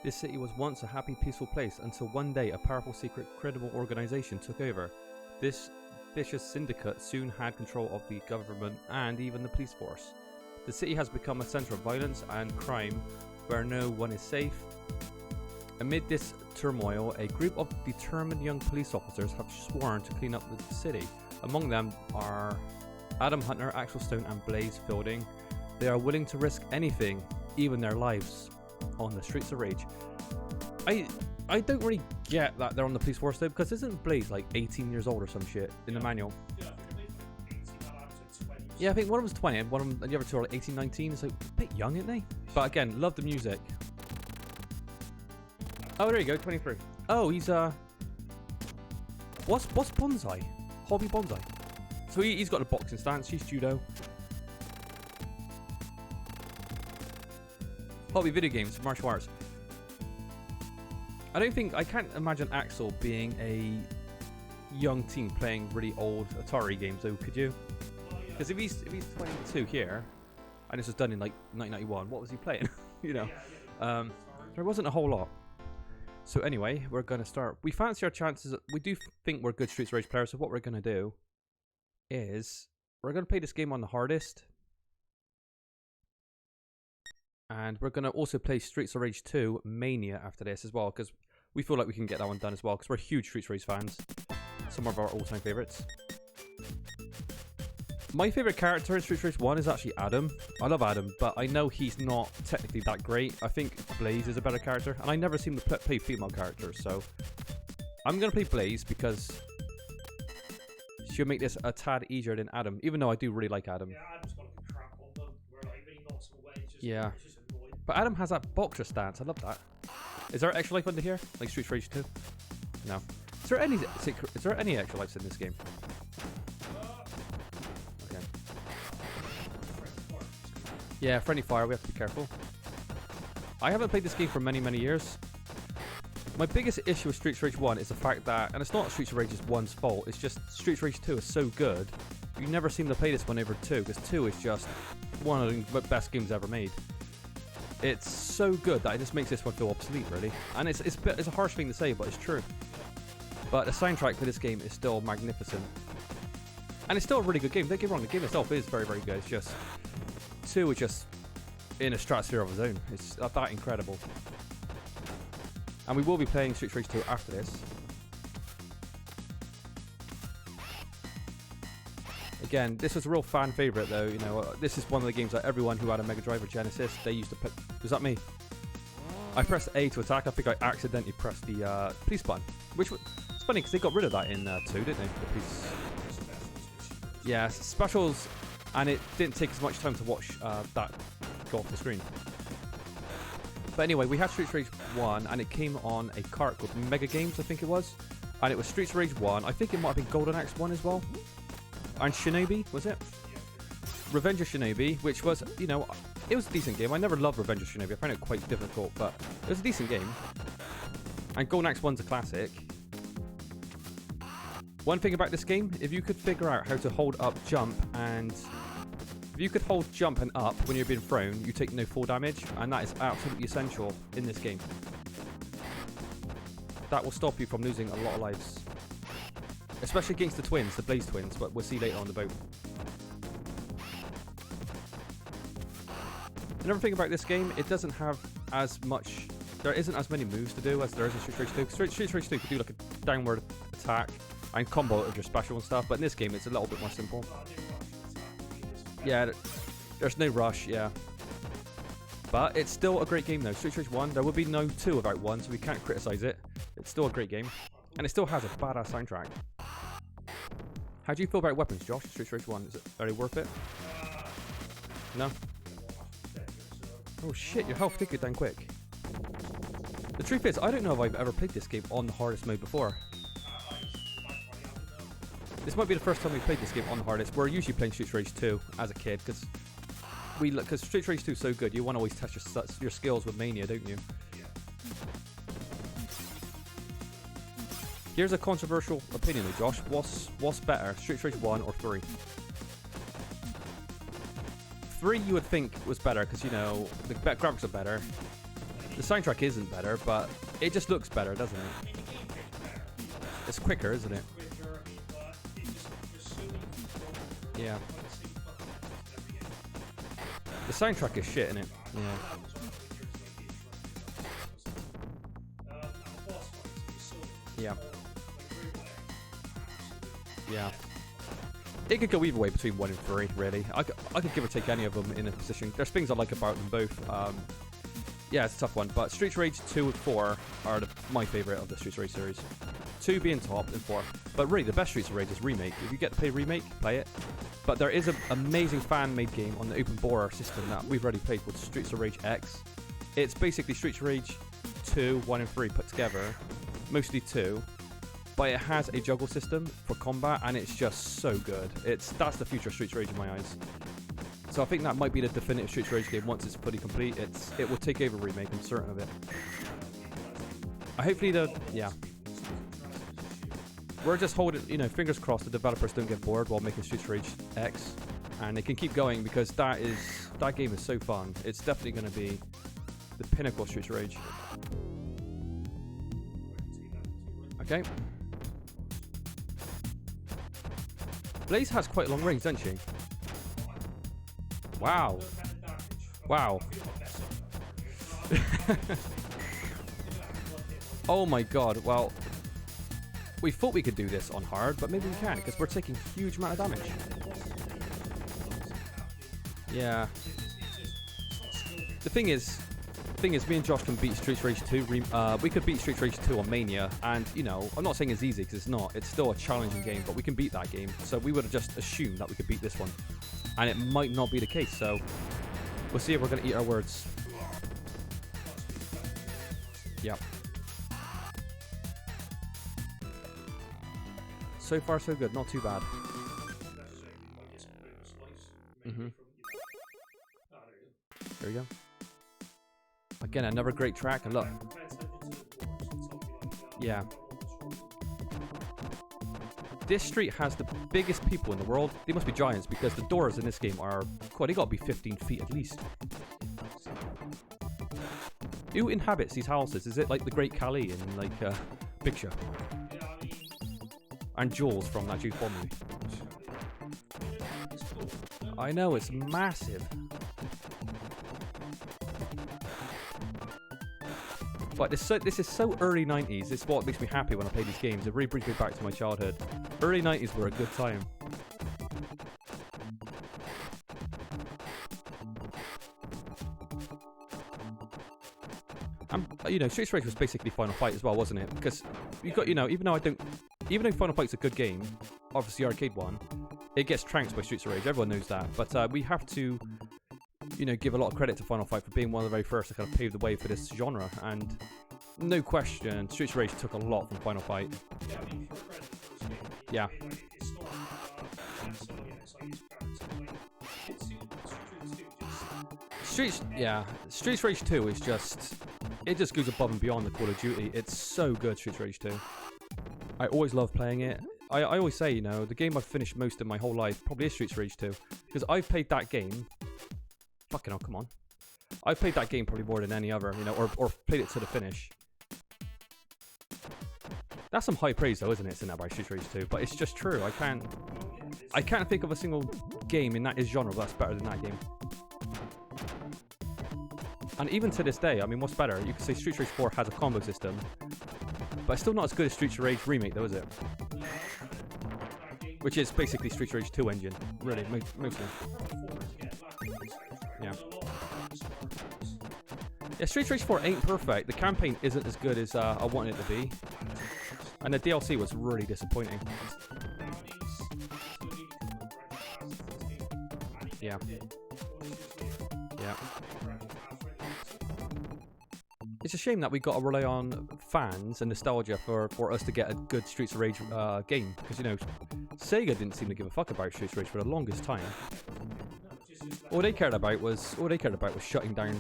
This city was once a happy, peaceful place until one day a powerful, secret, criminal organization took over. This vicious syndicate soon had control of the government and even the police force. The city has become a center of violence and crime where no one is safe. Amid this turmoil, a group of determined young police officers have sworn to clean up the city. Among them are Adam Hunter, Axel Stone and Blaze Fielding. They are willing to risk anything, even their lives, on the streets of rage. I don't really get that they're on the police force though, because isn't Blaze like 18 years old or some shit in the manual? Yeah, I think one of them's 20 and one of them, and the other two are like 18, 19, so a bit young, aren't they? But again, love the music. Oh, there you go, 23. Oh, he's what's bonsai? Hobby bonsai. So he's got a boxing stance, she's judo. Hobby video games, martial arts. I can't imagine Axel being a young teen playing really old Atari games though, could you? Because if he's 22 here, and this was done in like 1991, what was he playing? You know, there wasn't a whole lot. So anyway, we're gonna start. We fancy our chances. We do think we're good Streets of Rage players. So what we're gonna do is we're gonna play this game on the hardest, and we're gonna also play Streets of Rage 2 Mania after this as well, because we feel like we can get that one done as well. Because we're huge Streets of Rage fans. Some of our all-time favorites. My favourite character in Streets of Rage 1 is actually Adam. I love Adam, but I know he's not technically that great. I think Blaze is a better character, and I never seem to play female characters, so I'm going to play Blaze because she'll make this a tad easier than Adam, even though I do really like Adam. Yeah, Adam's got like a crap on them, where like when he knocks him away, it's just, yeah. it's just annoying. But Adam has that boxer stance, I love that. Is there extra life under here? Like Streets of Rage 2? No. Is there any extra lives in this game? Yeah, friendly fire, we have to be careful. I haven't played this game for many, many years. My biggest issue with Streets of Rage 1 is the fact that, and it's not Streets of Rage 1's fault, it's just Streets of Rage 2 is so good, you never seem to play this one over 2, because 2 is just one of the best games ever made. It's so good that it just makes this one feel obsolete, really. And it's a harsh thing to say, but it's true. But the soundtrack for this game is still magnificent. And it's still a really good game, don't get me wrong, the game itself is very, very good, it's just 2 is just in a stratosphere of its own. It's that incredible. And we will be playing Streets of Rage 2 after this. Again, this was a real fan favourite though, you know, this is one of the games that everyone who had a Mega Drive or Genesis, they used to play. Was that me? I pressed A to attack, I think I accidentally pressed the police button. Which, it's funny because they got rid of that in 2, didn't they? The police. Yeah, specials. And it didn't take as much time to watch that go off the screen. But anyway, we had Streets of Rage 1, and it came on a cart called Mega Games, I think it was. And it was Streets of Rage 1. I think it might have been Golden Axe 1 as well. And Shinobi, was it? Revenge of Shinobi, which was, you know, it was a decent game. I never loved Revenge of Shinobi. I found it quite difficult, but it was a decent game. And Golden Axe 1's a classic. One thing about this game, if you could figure out how to hold up jump and... If you could hold jump and up when you're being thrown, you take no fall damage, and that is absolutely essential in this game. That will stop you from losing a lot of lives. Especially against the twins, the Blaze twins, but we'll see later on the boat. Another thing about this game, it doesn't have as much... There isn't as many moves to do as there is in Streets of Rage 2. Streets of Rage 2 could do like a downward attack and combo it with your special and stuff, but in this game it's a little bit more simple. Yeah, there's no rush, yeah. But it's still a great game though. Streets of Rage 1, there would be no 2 without 1, so we can't criticize it. It's still a great game. And it still has a badass soundtrack. How do you feel about weapons, Josh? Streets of Rage 1, is it very worth it? No? Oh shit, your health did get down quick. The truth is, I don't know if I've ever played this game on the hardest mode before. This might be the first time we played this game on the hardest. We're usually playing Streets of Rage 2 as a kid because Streets of Rage 2 is so good. You want to always test your skills with Mania, don't you? Here's a controversial opinion though, Josh. What's better, Streets of Rage 1 or 3? 3 you would think was better because, you know, the graphics are better. The soundtrack isn't better, but it just looks better, doesn't it? I mean, the gameplay's better. It's quicker, isn't it? Quicker, but it just there's so many controls. Yeah. Like the same fucking buttons in every game. The soundtrack is shit, isn't it? Yeah. That was one of the years like and the boss fights, so Yeah. like absolutely. Yeah. It could go either way between 1 and 3, really. I could give or take any of them in a position. There's things I like about them both. Yeah, it's a tough one, but Streets of Rage 2 and 4 are my favourite of the Streets of Rage series. 2 being top and 4. But really, the best Streets of Rage is Remake. If you get to play Remake, play it. But there is an amazing fan-made game on the open bore system that we've already played called Streets of Rage X. It's basically Streets of Rage 2, 1 and 3 put together. Mostly 2. But it has a juggle system for combat, and it's just so good. That's the future of Streets of Rage in my eyes. So I think that might be the definitive Streets of Rage game once it's fully complete. It will take over Remake, I'm certain of it. Hopefully yeah. We're just holding, fingers crossed the developers don't get bored while making Streets of Rage X, and they can keep going because that game is so fun. It's definitely going to be the pinnacle of Streets of Rage. Okay. Blaze has quite long range, doesn't she? Wow. Wow. Oh my god, well, we thought we could do this on hard, but maybe we can't, because we're taking a huge amount of damage. Yeah. The thing is, me and Josh can beat Streets of Rage 2. We could beat Streets of Rage 2 on Mania, and, I'm not saying it's easy, because it's not. It's still a challenging game, but we can beat that game. So we would have just assumed that we could beat this one. And it might not be the case, so we'll see if we're going to eat our words. Yep. So far, so good. Not too bad. Mm-hmm. There we go. Again, another great track, and look. Yeah. This street has the biggest people in the world. They must be giants because the doors in this game are... God, they gotta be 15 feet at least. Who inhabits these houses? Is it like the Great Khali in like Big Show? And Jules from that Juice Bond movie. I know, it's massive. But this is so early 90s. It's what makes me happy when I play these games. It really brings me back to my childhood. Early 90s were a good time. Streets of Rage was basically Final Fight as well, wasn't it? Because you got, even though Final Fight's a good game, obviously the arcade one, it gets trounced by Streets of Rage. Everyone knows that. But we have to, give a lot of credit to Final Fight for being one of the very first to kind of pave the way for this genre. And no question, Streets of Rage took a lot from Final Fight. Yeah. Streets of Rage 2 is just... It just goes above and beyond the Call of Duty. It's so good, Streets of Rage 2. I always love playing it. I always say, the game I've finished most of my whole life probably is Streets of Rage 2. Because I've played that game... Fucking hell, come on. I've played that game probably more than any other, or played it to the finish. That's some high praise though, isn't it? Saying that about Streets of Rage 2, but it's just true. I can't think of a single game in that genre that's better than that game. And even to this day, I mean, what's better? You could say Streets of Rage 4 has a combo system, but it's still not as good as Streets of Rage Remake though, is it? Which is basically Streets of Rage 2 engine, really, mostly. Yeah. Yeah, Streets of Rage 4 ain't perfect. The campaign isn't as good as I wanted it to be. And the DLC was really disappointing. Yeah. Yeah. It's a shame that we got to rely on fans and nostalgia for us to get a good Streets of Rage game. Because, Sega didn't seem to give a fuck about Streets of Rage for the longest time. All they cared about was shutting down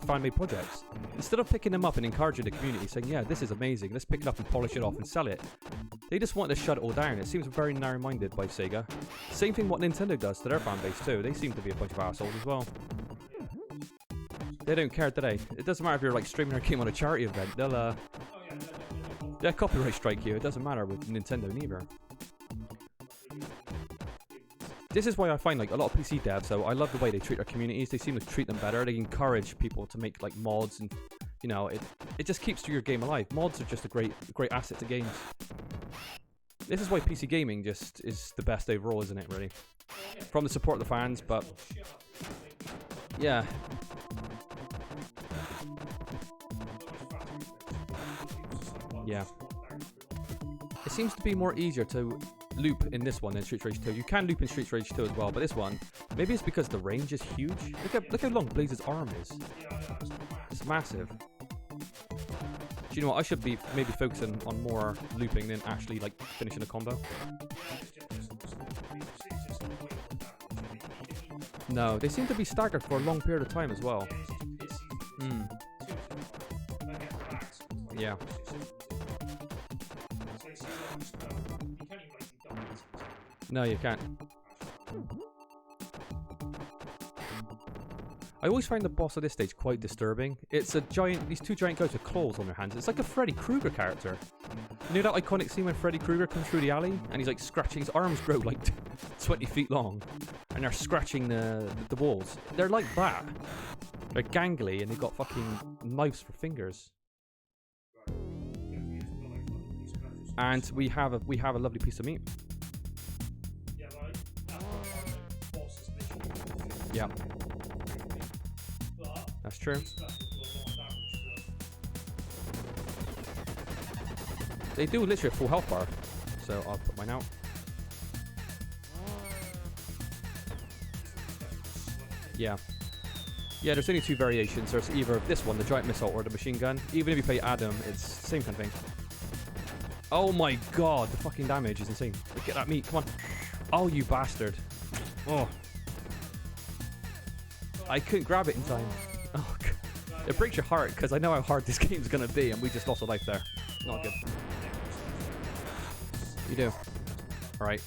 fan-made projects. Instead of picking them up and encouraging the community, saying, yeah, this is amazing, let's pick it up and polish it off and sell it, they just wanted to shut it all down. It seems very narrow-minded by Sega. Same thing what Nintendo does to their fan base too. They seem to be a bunch of assholes as well. They don't care, do they? It doesn't matter if you're like streaming a game on a charity event. They'll copyright strike you. It doesn't matter with Nintendo neither. This is why I find like a lot of PC devs, so I love the way they treat their communities. They seem to treat them better. They encourage people to make like mods, and you know, it just keeps your game alive. Mods are just a great asset to games. This is why PC gaming just is the best overall, isn't it, really? From the support of the fans, but yeah. Yeah. It seems to be more easier to loop in this one than Street Rage 2. You can loop in Street Rage 2 as well, but this one, maybe it's because the range is huge. Look how long Blaze's arm is. It's massive. Do you know what? I should be maybe focusing on more looping than actually like finishing a combo. No, they seem to be staggered for a long period of time as well. Yeah. No, you can't. I always find the boss of this stage quite disturbing. It's these two giant guys with claws on their hands. It's like a Freddy Krueger character. You know that iconic scene when Freddy Krueger comes through the alley and he's like scratching, his arms grow like 20 feet long and they're scratching the walls. They're like that. They're gangly and they've got fucking knives for fingers. And we have a lovely piece of meat. Yeah. That's true. They do literally a full health bar. So I'll put mine out. Yeah. Yeah, there's only two variations. There's either this one, the giant missile, or the machine gun. Even if you play Adam, it's the same kind of thing. Oh my god, the fucking damage is insane. Get that meat, come on. Oh, you bastard. Oh. I couldn't grab it in time. Oh, god. It breaks your heart because I know how hard this game's gonna be, and we just lost a life there. Not good. You do. Alright.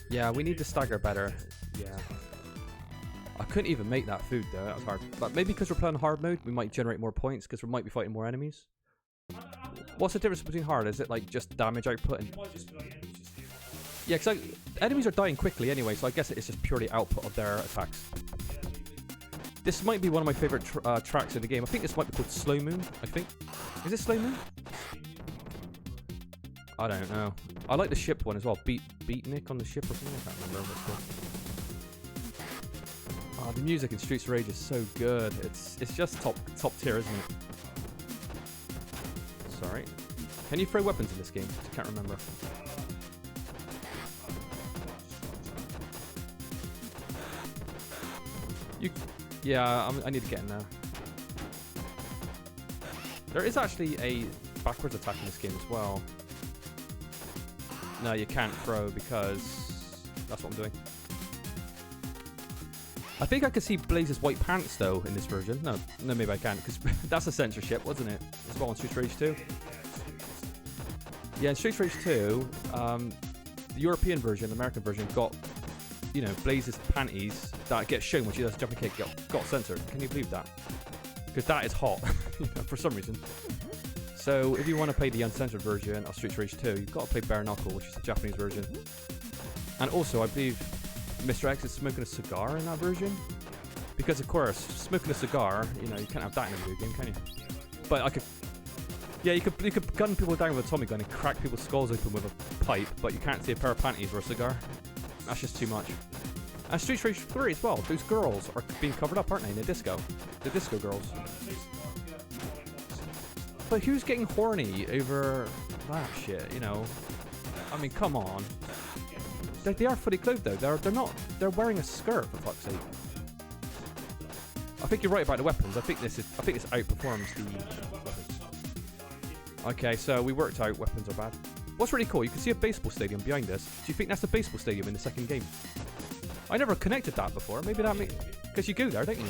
Yeah, we need to stagger better. Yeah. I couldn't even make that food though, that was hard. But maybe because we're playing hard mode, we might generate more points because we might be fighting more enemies. What's the difference between hard? Is it like just damage output? And yeah, because enemies are dying quickly anyway, so I guess it's just purely output of their attacks. This might be one of my favourite tracks in the game. I think this might be called Slow Moon, I think. Is it Slow Moon? I don't know. I like the ship one as well. Beatnik on the ship or something? I can't remember what it's called. Oh, the music in Streets of Rage is so good. It's just top tier, isn't it? Sorry. Can you throw weapons in this game? I can't remember. Yeah, I need to get in there. There is actually a backwards attack in this game as well. No, you can't throw because that's what I'm doing. I think I could see Blaze's white pants though in this version. No, maybe I can't because that's a censorship, wasn't it? As well in Street Rage 2. Yeah, in Street Rage 2, the European version, the American version, got, you know, Blaze's panties that get shown when she does a jumping kick got censored. Can you believe that? Because that is hot, for some reason. So if you want to play the uncensored version of Street Rage 2, you've got to play Bare Knuckle, which is the Japanese version. And also, I believe Mr. X is smoking a cigar in that version. Because of course, smoking a cigar, you know, you can't have that in a video game, can you? But I could... Yeah, you could gun people down with a Tommy gun and crack people's skulls open with a pipe, but you can't see a pair of panties or a cigar. That's just too much. And Street Rage 3 as well. Those girls are being covered up, aren't they, in the disco? The disco girls. But who's getting horny over that shit, you know? I mean, come on. They are fully clothed though. They're not. They're wearing a skirt for fuck's sake. I think you're right about the weapons. I think this outperforms the weapons. Okay, so we worked out weapons are bad. What's really cool, you can see a baseball stadium behind us. Do you think that's the baseball stadium in the second game? I never connected that before. Maybe that makes... Because you go there, don't you?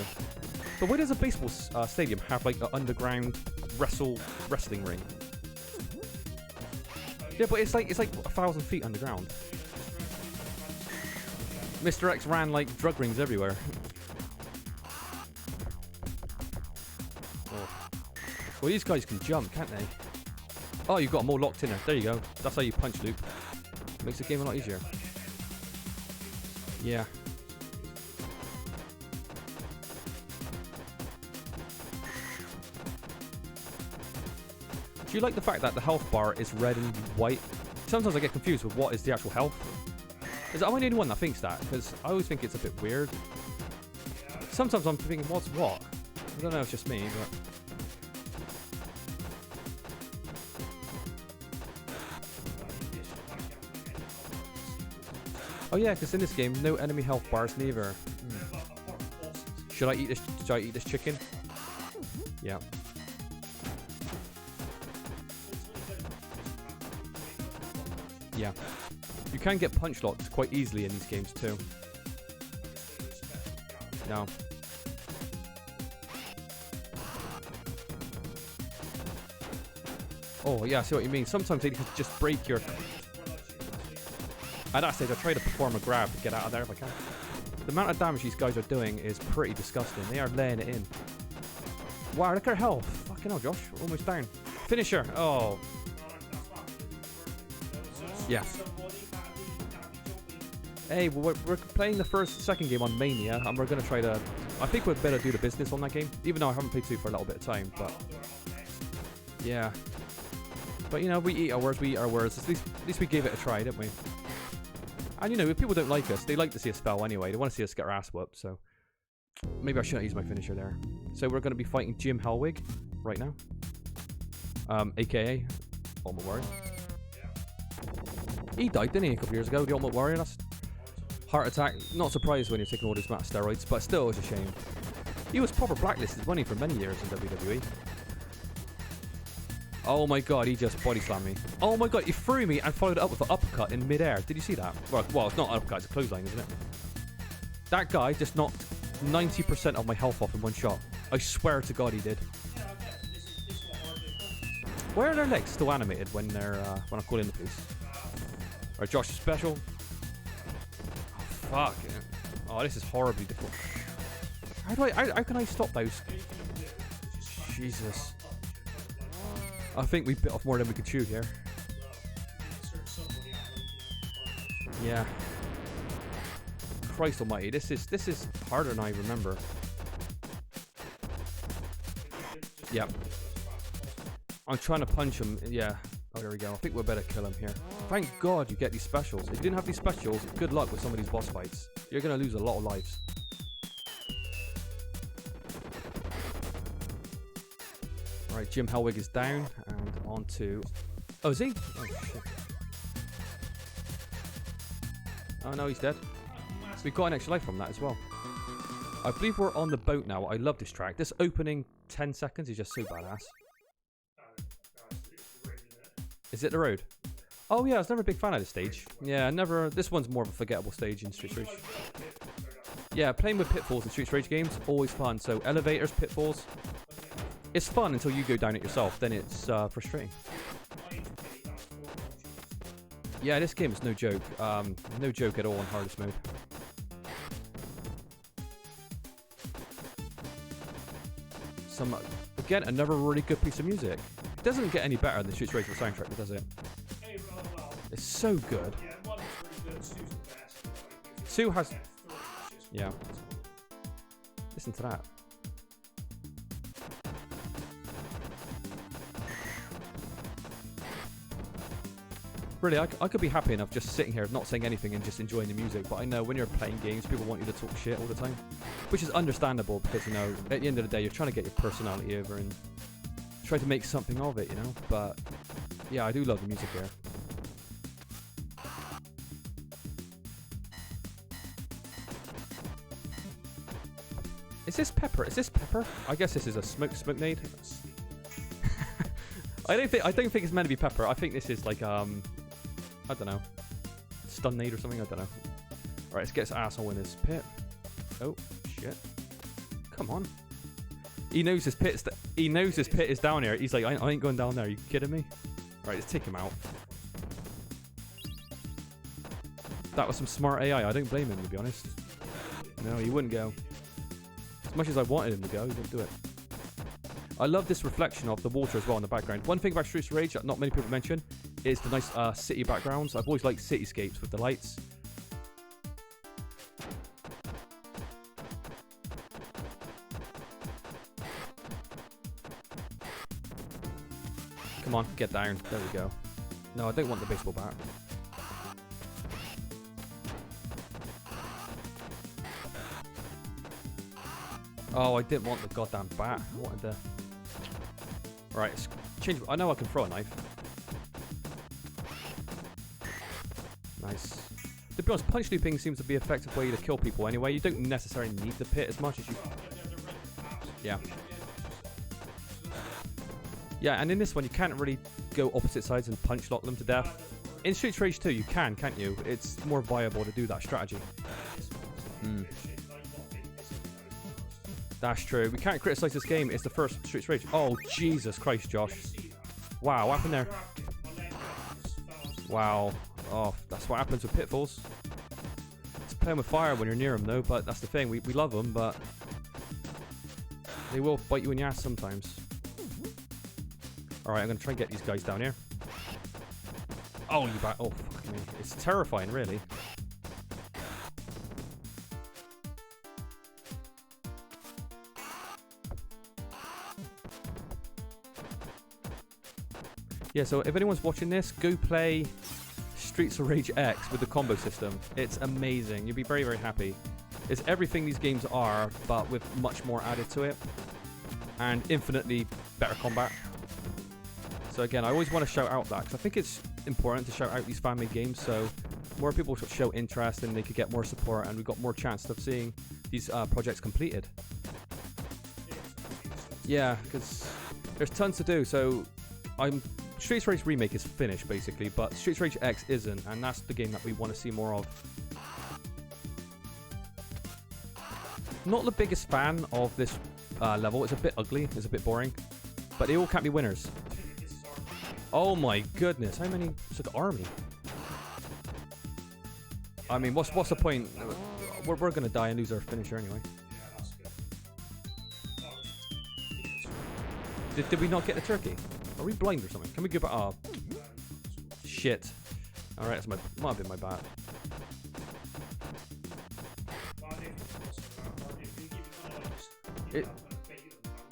But why does a baseball stadium have like an underground wrestling ring? Yeah, but it's like 1,000 feet underground. Mr. X ran like drug rings everywhere. Oh. Well, these guys can jump, can't they? Oh, you've got them all locked in there. There you go. That's how you punch loop. Makes the game a lot easier. Yeah. Do you like the fact that the health bar is red and white? Sometimes I get confused with what is the actual health. Am I the only one that thinks that? Because I always think it's a bit weird. Sometimes I'm thinking, what's what? I don't know if it's just me, but... Oh yeah, because in this game, no enemy health bars neither. Should I eat this? Should I eat this chicken? Yeah. Yeah. You can get punch locked quite easily in these games too. No. Oh yeah, I see what you mean. Sometimes they could just break your... At that stage, I try to perform a grab to get out of there if I can. The amount of damage these guys are doing is pretty disgusting. They are laying it in. Wow, look at her health. Fucking hell, Josh. We're almost down. Finisher. Oh. Yeah. Hey, well, we're playing the second game on Mania, and we're going to try to... I think we'd better do the business on that game, even though I haven't played 2 for a little bit of time, but... Yeah. But, you know, we eat our words, we eat our words. At least we gave it a try, didn't we? And, you know, if people don't like us, they like to see us fail anyway. They want to see us get our ass whooped, so... Maybe I shouldn't use my finisher there. So we're going to be fighting Jim Hellwig right now. A.K.A. Ultimate Warrior. He died, didn't he, a couple years ago, the Ultimate Warrior? That's... Heart attack. Not surprised when you're taking all this amount of steroids, but still, it's a shame. He was proper blacklisted, wasn't he, for many years in WWE. Oh my god, he just body slammed me. Oh my god, he threw me and followed it up with an uppercut in midair. Did you see that? Well, it's not an uppercut, it's a clothesline, isn't it? That guy just knocked 90% of my health off in one shot. I swear to god he did. Why are their legs still animated when they're when I call in the police? Alright, Josh, special. Oh, fuck. Oh, this is horribly difficult. How can I stop those? Jesus. I think we bit off more than we could chew here. Yeah. Christ almighty, this is harder than I remember. Yep. I'm trying to punch him. Yeah. Oh, there we go. I think we'll better kill him here. Thank God you get these specials. If you didn't have these specials, good luck with some of these boss fights. You're going to lose a lot of lives. Alright, Jim Hellwig is down. And on to... Oh, is he? Oh, shit. Oh, no, he's dead. We got an extra life from that as well. I believe we're on the boat now. I love this track. This opening 10 seconds is just so badass. Is it the road? Oh yeah, I was never a big fan of this stage. Yeah, never. This one's more of a forgettable stage in Streets Rage. Yeah, playing with pitfalls in Streets Rage games, always fun. So elevators, pitfalls. It's fun until you go down it yourself. Then it's frustrating. Yeah, this game is no joke. No joke at all in hardest mode. Again, another really good piece of music. It doesn't get any better than Streets Rage soundtrack, does it? It's so good. 2 has... Yeah. Listen to that. Really, I could be happy enough just sitting here, not saying anything and just enjoying the music, but I know when you're playing games, people want you to talk shit all the time. Which is understandable, because, you know, at the end of the day, you're trying to get your personality over and try to make something of it, you know? But, yeah, I do love the music here. Is this pepper? Is this pepper? I guess this is a smoke-nade. I don't think it's meant to be pepper. I think this is like, I don't know, stun-nade or something. I don't know. All right, let's get this asshole in this pit. Oh shit! Come on. He knows his pit. He knows his pit is down here. He's like, I ain't going down there. Are you kidding me? All right, let's take him out. That was some smart AI. I don't blame him, to be honest. No, he wouldn't go. As much as I wanted him to go, he wouldn't do it. I love this reflection of the water as well in the background. One thing about Streets of Rage that not many people mention is the nice city backgrounds. I've always liked cityscapes with the lights. Come on, get down. There we go. No, I don't want the baseball bat. Oh, I didn't want the goddamn bat. I wanted the... Right, let's change... I know I can throw a knife. Nice. To be honest, punch looping seems to be an effective way to kill people anyway. You don't necessarily need the pit as much as you... Yeah. Yeah, and in this one, you can't really go opposite sides and punch lock them to death. In Streets of Rage 2, you can, can't you? It's more viable to do that strategy. Hmm. That's true. We can't criticize this game. It's the first Streets of Rage. Oh, Jesus Christ, Josh. Wow, what happened there? Wow. Oh, that's what happens with pitfalls. It's playing with fire when you're near them, though, but that's the thing. We love them, but they will bite you in the ass sometimes. Alright, I'm going to try and get these guys down here. Oh, you back. Oh, fuck me. It's terrifying, really. Yeah, so if anyone's watching this, go play Streets of Rage X with the combo system. It's amazing. You'll be very, very happy. It's everything these games are, but with much more added to it. And infinitely better combat. So again, I always want to shout out that, because I think it's important to shout out these fan-made games, so more people should show interest and they could get more support, and we've got more chance of seeing these projects completed. Yeah, because there's tons to do, so Streets of Rage Remake is finished, basically, but Streets of Rage X isn't, and that's the game that we want to see more of. Not the biggest fan of this level. It's a bit ugly, it's a bit boring, but they all can't be winners. Oh my goodness, how many? It's like an army. I mean, what's the point? We're gonna die and lose our finisher anyway. Did we not get the turkey? Are we blind or something? Can we go back? Oh, shit. Alright, that's might have been my bad.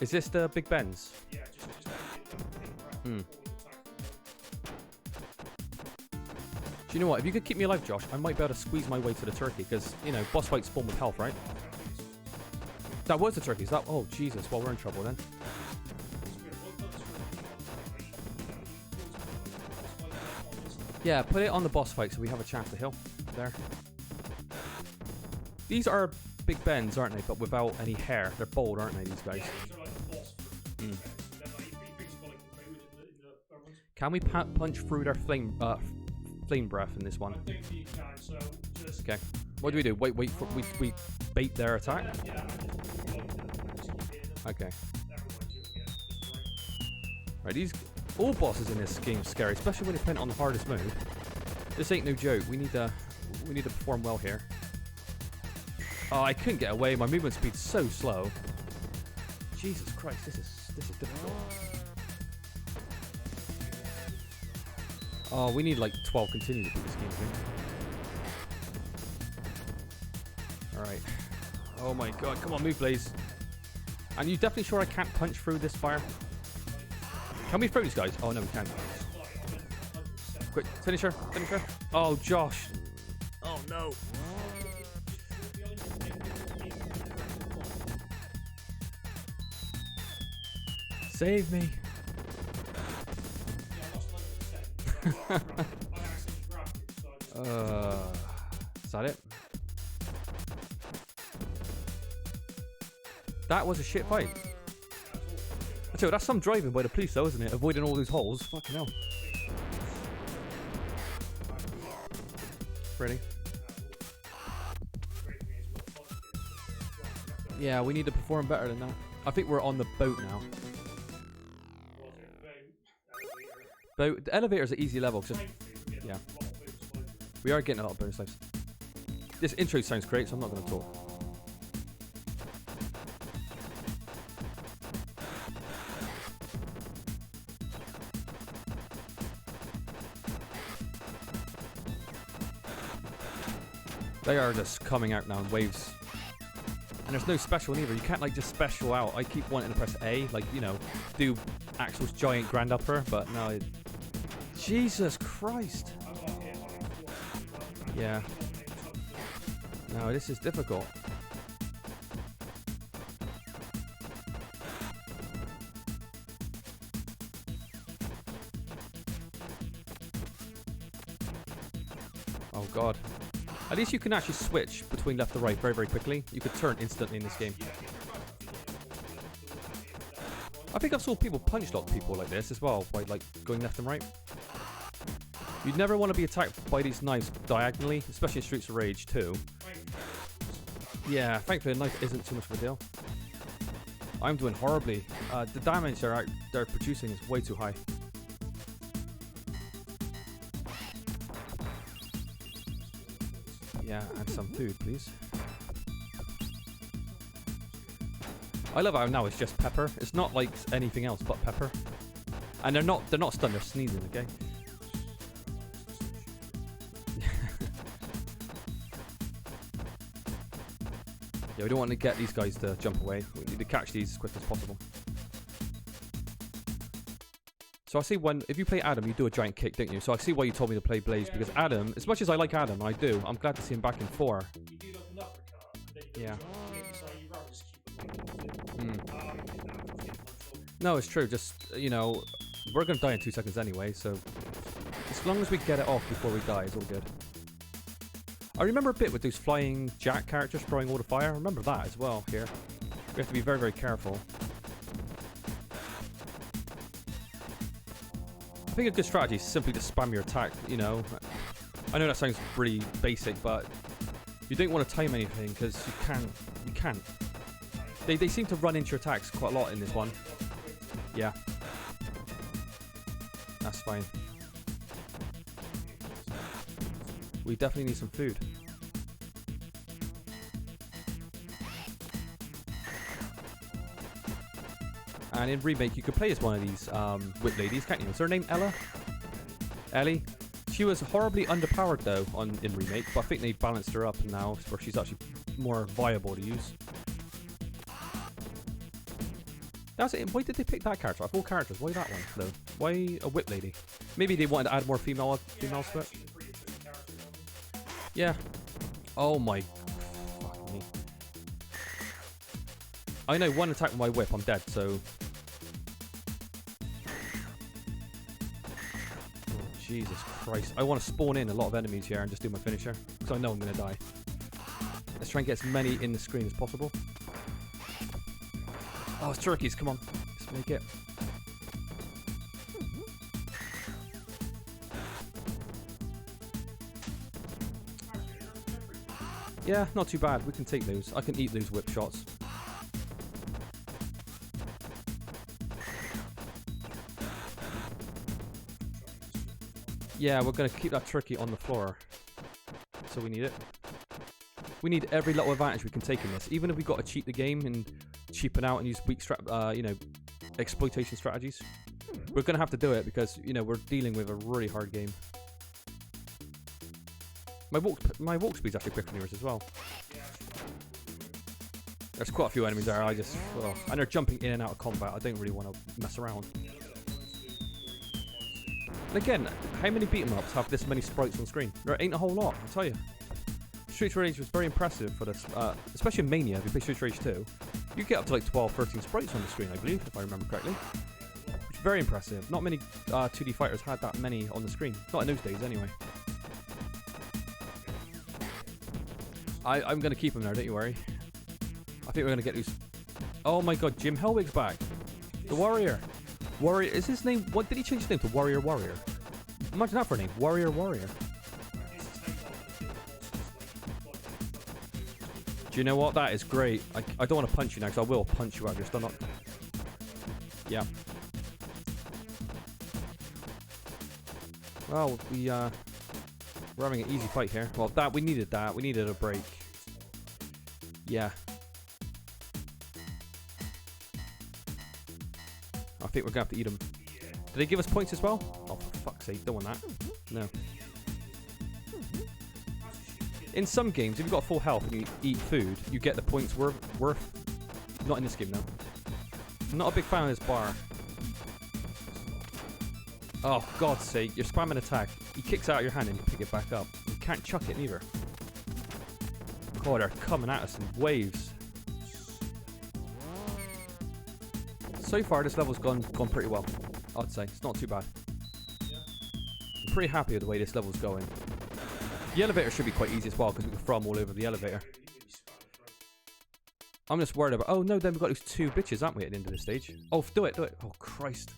Is this the Big Ben's? Hmm. Do you know what? If you could keep me alive, Josh, I might be able to squeeze my way to the turkey, because, you know, boss fights spawn with health, right? That was the turkey. Is that? Oh, Jesus. Well, we're in trouble then. Yeah, put it on the boss fight so we have a chance to heal. There. These are Big Ben's, aren't they? But without any hair. They're bald, aren't they, these guys? Mm. Can we punch through their flame breath in this one? I think you can, so just... Okay. What do? Wait for... We bait their attack? Okay. Right, these... All bosses in this game are scary, especially when you're playing on the hardest mode. This ain't no joke. We need to perform well here. Oh, I couldn't get away. My movement speed's so slow. Jesus Christ, this is difficult. Oh, we need like 12 continue to beat this game, I think. Alright. Oh my god, come on, move please. And you definitely sure I can't punch through this fire? Can we throw these guys? Oh no, we can't. Quick, finisher. Oh, Josh. Oh no. Save me. Is that it? That was a shit fight. That's some driving by the police though, isn't it? Avoiding all these holes. Fucking hell. Ready? Yeah, we need to perform better than that. I think we're on the boat now. Boat. The elevator's an easy level. Yeah. We are getting a lot of bonus lives. This intro sounds great, so I'm not going to talk. They are just coming out now in waves. And there's no special either. You can't like just special out. I keep wanting to press A, like, you know, do Axel's giant grand upper, but no. Jesus Christ. Yeah. No, this is difficult. Oh God. At least you can actually switch between left to right very, very quickly. You could turn instantly in this game. I think I've saw people punch lock people like this as well, by like going left and right. You'd never want to be attacked by these knives diagonally, especially in Streets of Rage 2. Yeah, thankfully a knife isn't too much of a deal. I'm doing horribly. The damage they're producing is way too high. Yeah, and some food, please. I love how now it's just pepper. It's not like anything else but pepper. And they're not stunned, they're sneezing, okay? Yeah, we don't want to get these guys to jump away. We need to catch these as quick as possible. So I see if you play Adam, you do a giant kick, don't you? So I see why you told me to play Blaze, because Adam, as much as I like Adam, and I do, I'm glad to see him back in 4. You do like an uppercut, and then you Yeah. so you rather just keep it. No, it's true. Just, you know, we're going to die in 2 seconds anyway, so as long as we get it off before we die, it's all good. I remember a bit with those flying Jack characters throwing all the fire. I remember that as well here. We have to be very, very careful. I think a good strategy is simply to spam your attack, you know. I know that sounds really basic, but you don't want to time anything because you can't. They seem to run into your attacks quite a lot in this one. Yeah. That's fine. We definitely need some food. And in Remake, you could play as one of these whip ladies, can't you? Is her name Ella? Ellie? She was horribly underpowered though in Remake, but I think they balanced her up now where she's actually more viable to use. That's it. Why did they pick that character? Of all characters, why that one though? Why a whip lady? Maybe they wanted to add more females to it. Yeah. Oh my. Fuck me. I know one attack with my whip, I'm dead. So. Oh, Jesus Christ! I want to spawn in a lot of enemies here and just do my finisher because I know I'm gonna die. Let's try and get as many in the screen as possible. Oh, it's turkeys, come on. Let's make it. Yeah, not too bad. We can take those. I can eat those whip shots. Yeah, we're going to keep that turkey on the floor. So we need it. We need every little advantage we can take in this. Even if we got to cheat the game and cheapen out and use weak exploitation strategies. We're going to have to do it because, you know, we're dealing with a really hard game. My walk speed's actually quicker than yours as well. There's quite a few enemies there. And they're jumping in and out of combat. I don't really want to mess around. And again, how many beat 'em ups have this many sprites on screen? There ain't a whole lot, I'll tell you. Streets of Rage was very impressive for this, especially in Mania. If you play Streets of Rage 2, you get up to like 12, 13 sprites on the screen, I believe, if I remember correctly. Which is very impressive. Not many 2D fighters had that many on the screen. Not in those days, anyway. I'm going to keep him there, don't you worry. I think we're going to get these... Oh my god, Jim Hellwig's back. The Warrior. Warrior, is his name... What did he change his name to? Warrior Warrior? Imagine that for a name. Warrior Warrior. Do you know what? That is great. I don't want to punch you now because I will punch you out of your stomach. Yeah. Well, We're having an easy fight here. Well, that we needed that. We needed a break. Yeah. I think we're gonna have to eat them. Did they give us points as well? Oh, for fuck's sake! Don't want that. No. In some games, if you've got full health and you eat food, you get the points worth. Not in this game, though. I'm not a big fan of this bar. Oh, God's sake. You're spamming attack. He kicks it out of your hand and you pick it back up. You can't chuck it neither. God, they're coming at us in waves. So far, this level's gone pretty well. I'd say. It's not too bad. I'm pretty happy with the way this level's going. The elevator should be quite easy as well, because we can throw them all over the elevator. I'm just worried about... Oh, no, then we've got these two bitches, haven't we, at the end of this stage? Oh, do it, do it. Oh, Christ.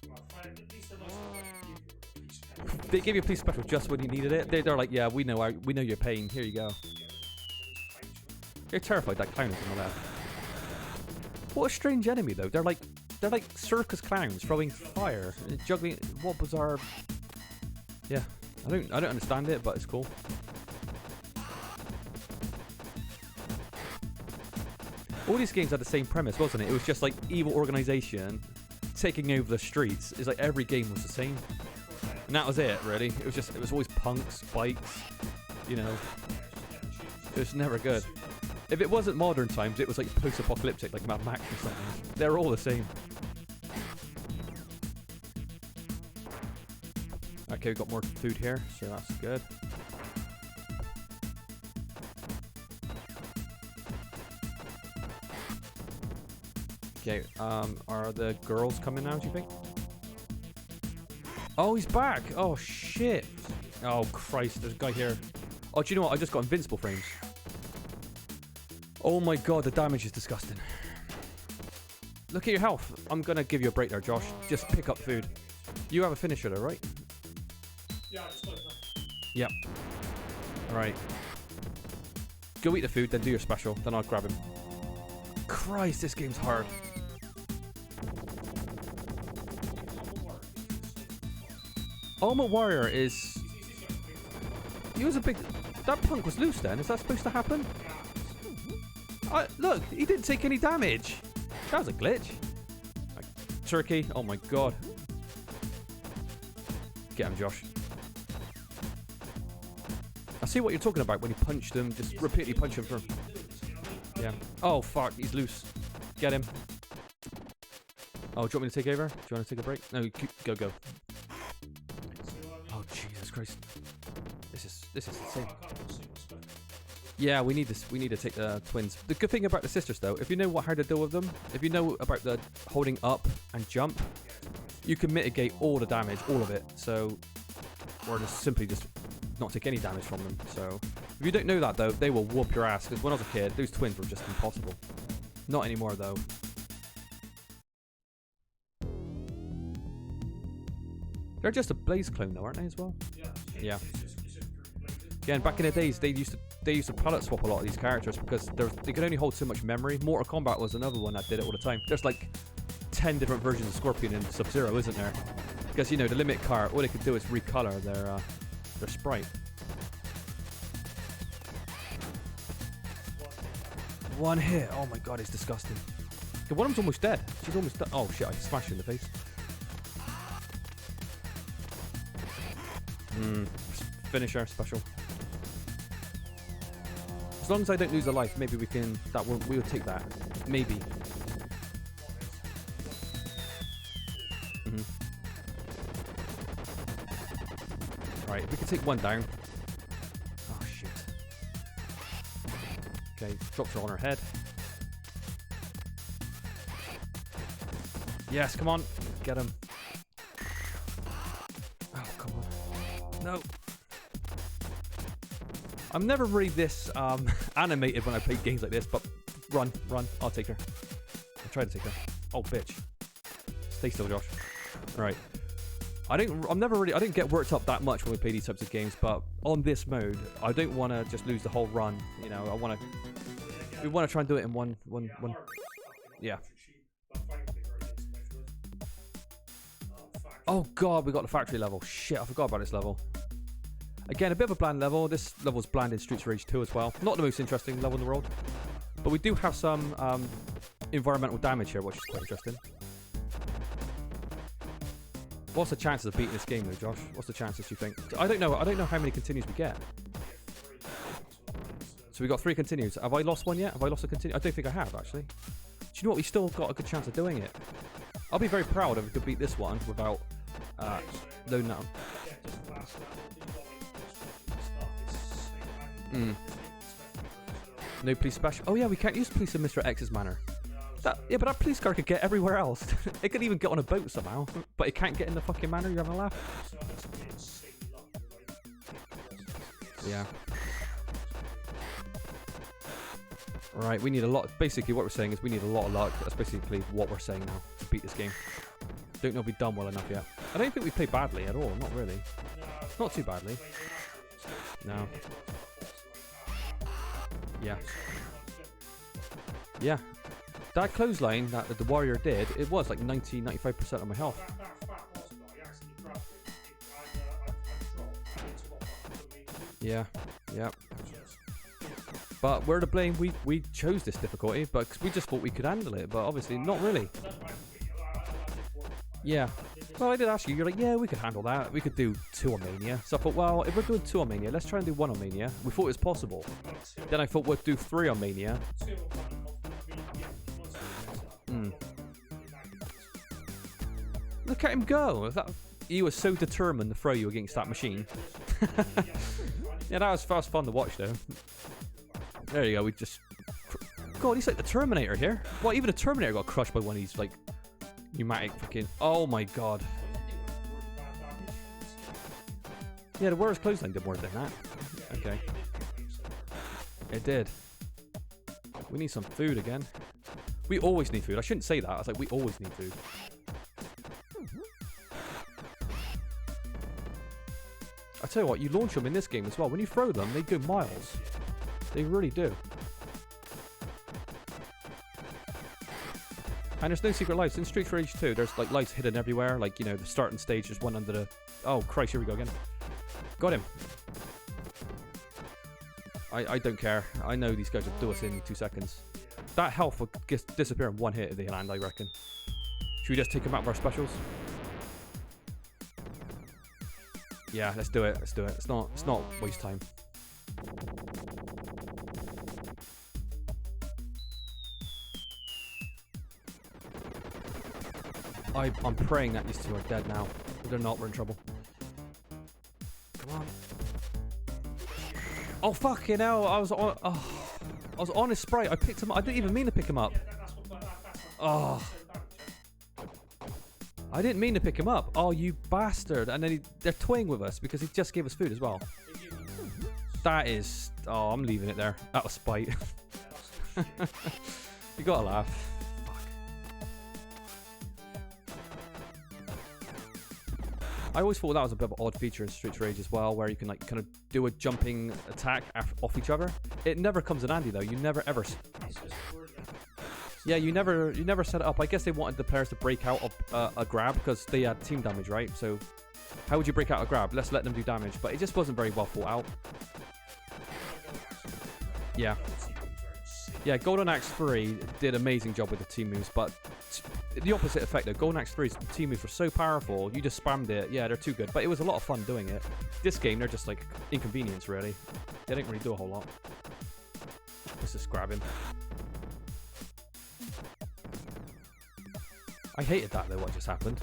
They give you a police special just when you needed it. They're like, yeah, we know your pain. Here you go. You're terrified, that clown is on the left. What a strange enemy, though. They're like circus clowns throwing fire, juggling. What bizarre... Yeah, I don't understand it, but it's cool. All these games had the same premise, wasn't it? It was just like evil organization taking over the streets. It's like every game was the same. And that was it, really. It was always punks, bikes, you know. It was never good. If it wasn't modern times, it was like post-apocalyptic, like Mad Max or something. They're all the same. Okay, we've got more food here, so that's good. Okay, are the girls coming now, do you think? Oh, he's back! Oh, shit! Oh, Christ, there's a guy here. Oh, do you know what? I just got invincible frames. Oh my god, the damage is disgusting. Look at your health. I'm gonna give you a break there, Josh. Just pick up food. You have a finisher though, right? Yeah, I just like that. Yep. Alright. Go eat the food, then do your special. Then I'll grab him. Christ, this game's hard. Ultimate Warrior is... He was a big... That punk was loose then. Is that supposed to happen? Look, he didn't take any damage. That was a glitch. Like, turkey. Oh my god. Get him, Josh. I see what you're talking about when you punch them. Just repeatedly punch him through. Yeah. Oh, fuck. He's loose. Get him. Oh, do you want me to take over? Do you want to take a break? No, go. Oh, Jesus Christ. This is insane. Yeah, we need this. We need to take the twins. The good thing about the sisters, though, if you know how to deal with them, if you know about the holding up and jump, you can mitigate all the damage, all of it. So, or just simply just not take any damage from them. So, if you don't know that, though, they will whoop your ass. Because when I was a kid, those twins were just impossible. Not anymore, though. They're just a Blaze clone, though, aren't they, as well? Yeah. Again, back in the days, they used to palette swap a lot of these characters because they could only hold so much memory. Mortal Kombat was another one that did it all the time. There's like 10 different versions of Scorpion and Sub-Zero, isn't there? Because, you know, the limit card, all they could do is recolor their sprite. One hit. Oh my god, it's disgusting. Okay, one of them's almost dead. She's almost dead. Oh shit, I smashed her in the face. Finisher special. As long as I don't lose a life, maybe we can. We will take that. Maybe. Right, we can take one down. Oh shit. Okay, drops her on her head. Yes, come on, get him. Oh, come on. No. I'm never really this animated when I play games like this, but run. I'll take her. I'll try to take her. Oh, bitch. Stay still, Josh. Right. I don't get worked up that much when we play these types of games, but on this mode, I don't want to just lose the whole run. You know, we want to try and do it in one. Yeah. Oh god, we got the factory level. Shit, I forgot about this level. Again, a bit of a bland level. This level's bland in Streets of Rage 2 as well. Not the most interesting level in the world. But we do have some environmental damage here, which is quite interesting. What's the chances of beating this game though, Josh? What's the chances, you think? I don't know. I don't know how many continues we get. So we got 3 continues. Have I lost one yet? Have I lost a continue? I don't think I have, actually. Do you know what? We still got a good chance of doing it. I'll be very proud if we could beat this one without loading up. No police special. Oh yeah, we can't use police in Mr. X's manor. Yeah, but that police car could get everywhere else. It could even get on a boat somehow, but it can't get in the fucking manor. You having a laugh? Yeah. Right, we need a lot. Basically, what we're saying is we need a lot of luck. That's basically what we're saying now to beat this game. Don't know if we've done well enough yet. I don't think we played badly at all. Not really. Not too badly. No. Yeah. Yeah. That clothesline that the warrior did, it was like 90-95% of my health. Yeah. Yeah. But we're to blame. We chose this difficulty, but we just thought we could handle it. But obviously, not really. Yeah. Well, I did ask you. You're like, yeah, we could handle that. We could do 2 on Mania. So I thought, well, if we're doing 2 on Mania, let's try and do 1 on Mania. We thought it was possible. Then I thought we'd do 3 on Mania. Look at him go. He was so determined to throw you against that machine. Yeah, that was fun to watch, though. There you go. We just... God, he's like the Terminator here. What, even the Terminator got crushed by one of these, like, pneumatic fucking... Oh, my God. Yeah, the Warrior's Clothesline did more than that. Okay. It did. We need some food again. We always need food. I shouldn't say that. I was like, we always need food. I tell you what, you launch them in this game as well. When you throw them, they go miles. They really do. And there's no secret lights. In Streets of Rage 2, there's like lights hidden everywhere. Like, you know, the starting stage, there's one under the... Oh, Christ, here we go again. Got him. I don't care. I know these guys will do us in 2 seconds. That health will disappear in 1 hit if they land, I reckon. Should we just take them out of our specials? Yeah, let's do it. Let's do it. It's not waste time. I'm praying that these 2 are dead now. If they're not, we're in trouble. Come on. Oh fucking hell! I was on his sprite. I picked him up. I didn't even mean to pick him up. Oh. I didn't mean to pick him up. Oh, you bastard! And then they're toying with us because he just gave us food as well. That is... Oh, I'm leaving it there. Out of spite. You gotta laugh. I always thought that was a bit of an odd feature in Streets of Rage as well, where you can like kind of do a jumping attack off each other. It never comes in handy though. You never ever. Yeah, you never set it up. I guess they wanted the players to break out of a grab because they had team damage, right? So how would you break out a grab? Let's let them do damage, but it just wasn't very well thought out. Yeah. Yeah, Golden Axe 3 did an amazing job with the team moves, but the opposite effect though. Golden Axe 3's team moves were so powerful, you just spammed it. Yeah, they're too good, but it was a lot of fun doing it. This game, they're just like inconvenience, really. They didn't really do a whole lot. Let's just grab him. I hated that though, what just happened.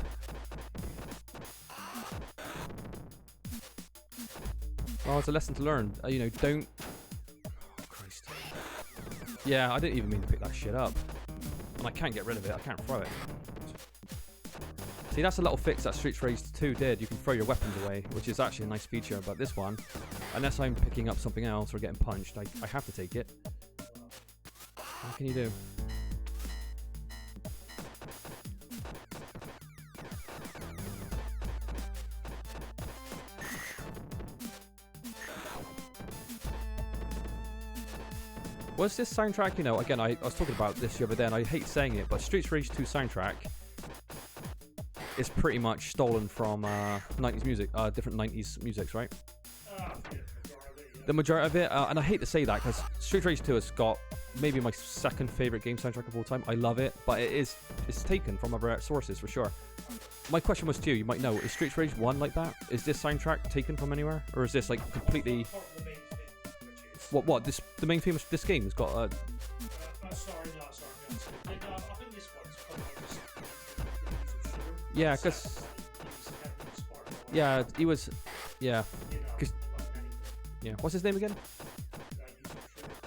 Well, it's a lesson to learn. You know, don't... Oh, Christ. Yeah, I didn't even mean to pick that shit up. And I can't get rid of it. I can't throw it. See, that's a little fix that Streets of Rage 2 did. You can throw your weapons away, which is actually a nice feature. But this one, unless I'm picking up something else or getting punched, I have to take it. What can you do? Was this soundtrack, you know, again, I was talking about this the other day and I hate saying it, but Streets of Rage 2 soundtrack is pretty much stolen from 90s music, different 90s musics, right? The majority of it, and I hate to say that because Street Rage 2 has got maybe my second favorite game soundtrack of all time. I love it, but it's taken from other sources for sure. My question was to you, you might know, is Street Rage 1 like that? Is this soundtrack taken from anywhere? Or is this like completely... What? The main theme of this game has got a... Sorry. I think this one's probably Yeah, because... Yeah, he was... Yeah. Yeah. What's his name again?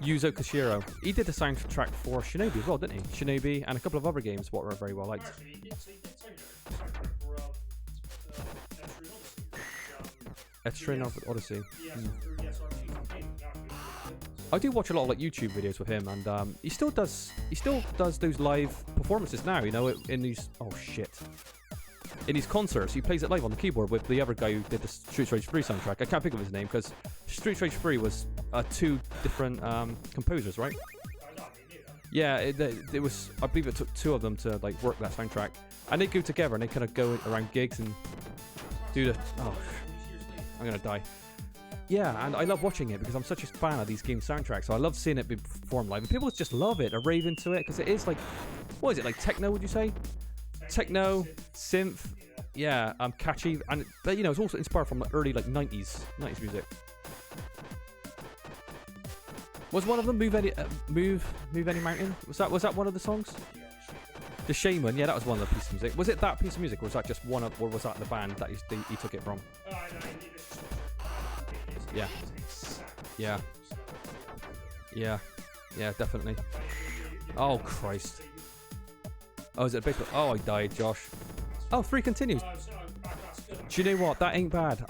Yuzo Koshiro. He did the soundtrack for Shinobi as well, didn't he? Shinobi and a couple of other games what were very well liked. Actually, he did soundtrack for Extreme Odyssey. Yeah, so through the SRT campaign, I do watch a lot of like YouTube videos with him, and he still does those live performances now. You know, in these in these concerts, he plays it live on the keyboard with the other guy who did the Street Rage 3 soundtrack. I can't think of his name because Street Rage 3 was two different composers, right? Yeah, it was. I believe it took two of them to like work that soundtrack, and they go together and they kind of go around gigs and do the. Oh, I'm gonna die. Yeah, and I love watching it because I'm such a fan of these game soundtracks. So I love seeing it be performed live, and people just love it. They're raving to it because it is like, what is it like techno? Would you say? Techno, synth, yeah, catchy, and you know it's also inspired from like early like 90s music. Was one of them Move Any Mountain? Was that one of the songs? The Shaman, yeah, that was one of the pieces of music. Was it that piece of music, or was that just one of, or was that the band that he took it from? Yeah. Yeah, definitely. Oh Christ. Oh, is it a big... Oh, I died, Josh. Oh, 3 continues. Do you know what? That ain't bad.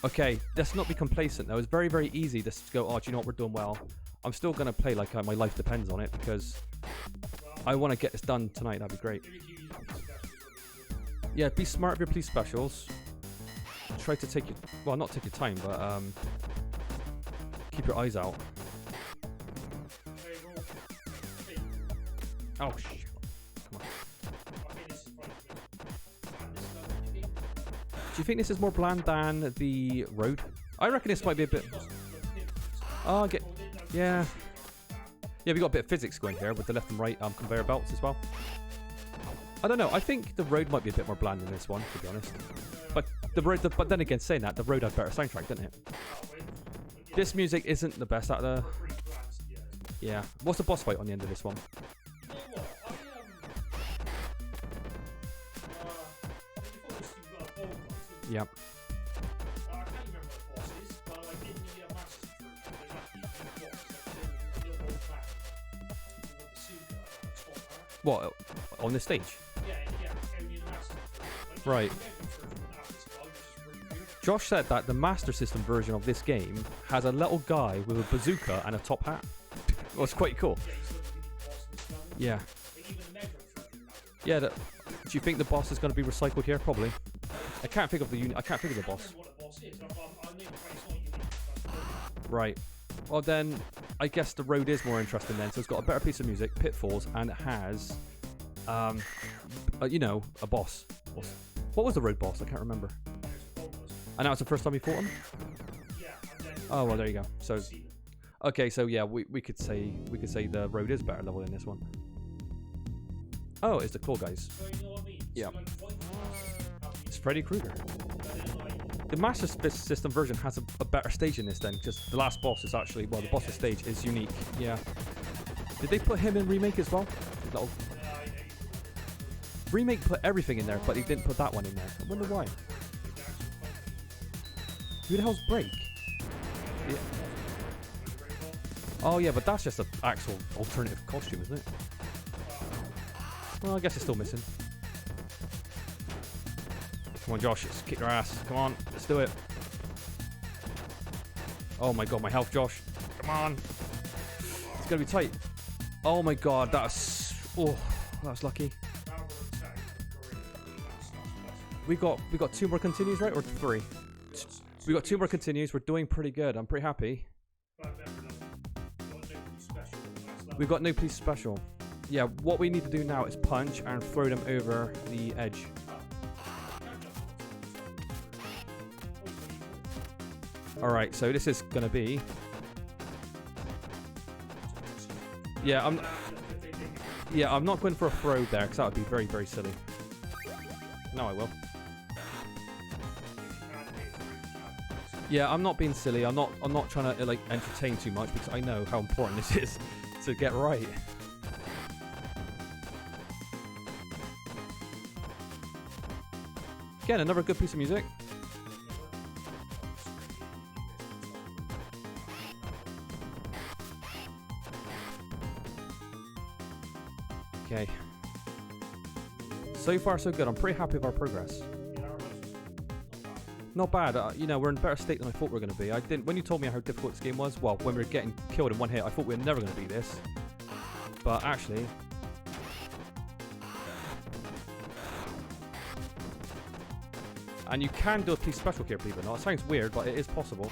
Okay, let's not be complacent, though. It's very, very easy to go, oh, do you know what? We're doing well. I'm still going to play like my life depends on it, because I want to get this done tonight. That'd be great. Yeah, be smart with your police specials. Try to take your... Well, not take your time, but keep your eyes out. Oh, shit. Come on. Do you think this is more bland than the road? I reckon this might be a bit... Oh, yeah. Yeah, we got a bit of physics going here with the left and right conveyor belts as well. I don't know. I think the road might be a bit more bland than this one, to be honest. But but then again, saying that, the road had better soundtrack, didn't it? This music isn't the best out of the... Yeah. What's the boss fight on the end of this one? Yep. I can't remember what the boss is, but like in the Master Chief, there's actually a little old man with the suit top hat. What? On this stage? Yeah, only in the Master Chief. Right. Josh said that the Master System version of this game has a little guy with a bazooka and a top hat. Well, it's quite cool. Yeah. Yeah. Do you think the boss is going to be recycled here? Probably. I can't think of the I can't think of the boss. Right. Well then, I guess the road is more interesting then. So it's got a better piece of music, pitfalls, and it has, you know, a boss. What was the road boss? I can't remember. And that was the first time you fought him. Oh well, there you go. So, okay, so yeah, we could say the road is better level than this one. Oh, it's the claw guys. Yeah. It's Freddy Krueger. The Master System version has a better stage in this then, because the last boss is actually, well, the boss's stage is unique. Yeah. Did they put him in Remake as well? Little... Remake put everything in there, but he didn't put that one in there. I wonder why. Who the hell's Break? Yeah. Oh yeah, but that's just an actual alternative costume, isn't it? Well, I guess it's still missing. Come on, Josh, let's kick your ass. Come on, let's do it. Oh my god, my health, Josh. Come on. It's gonna be tight. Oh my god, that's... Oh, that was lucky. We got 2 more continues, right? Or 3? We got 2 more continues. We're doing pretty good. I'm pretty happy. We've got no police special. Yeah, what we need to do now is punch and throw them over the edge. Alright, so this is gonna be... Yeah, I'm not going for a throw there, because that would be very, very silly. No, I will. Yeah, I'm not being silly. I'm not trying to like entertain too much because I know how important this is to get right. Again, another good piece of music. Okay. So far, so good. I'm pretty happy with our progress. Not bad. You know, we're in a better state than I thought we were going to be. I didn't. When you told me how difficult this game was, well, when we were getting killed in one hit, I thought we were never going to beat this. But actually, and you can do a piece special here, believe it or not. It sounds weird, but it is possible.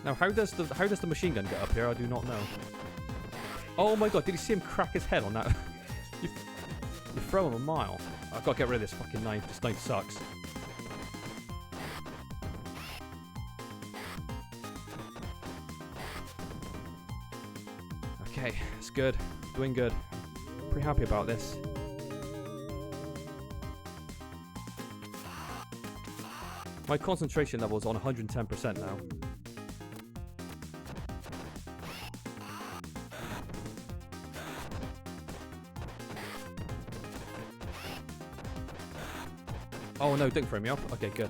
Now, how does the machine gun get up here? I do not know. Oh my god! Did you see him crack his head on that? You throw him a mile. I've got to get rid of this fucking knife. This knife sucks. Okay, it's good. Doing good. Pretty happy about this. My concentration level is on 110% now. Oh no, don't throw me off. Okay, good.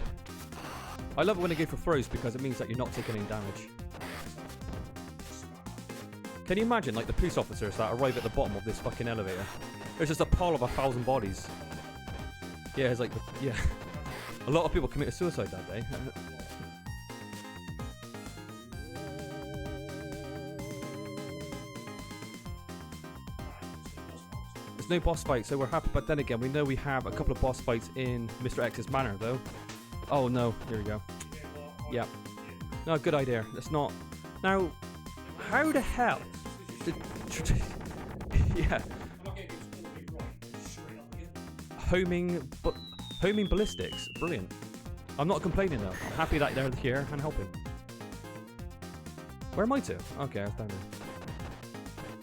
I love it when they go for throws because it means that you're not taking any damage. Can you imagine, like, the police officers that arrive at the bottom of this fucking elevator? There's just a pile of 1,000 bodies. Yeah, it's like, yeah. A lot of people committed suicide that day. No boss fight, so we're happy, but then again, we know we have a couple of boss fights in Mr. X's manor, though. Oh no, here we go. Yeah. No, good idea. That's not... Now, how the hell... Yeah. Homing ballistics. Brilliant. I'm not complaining, though. I'm happy that they're here and helping. Where am I to? Okay, I was down there.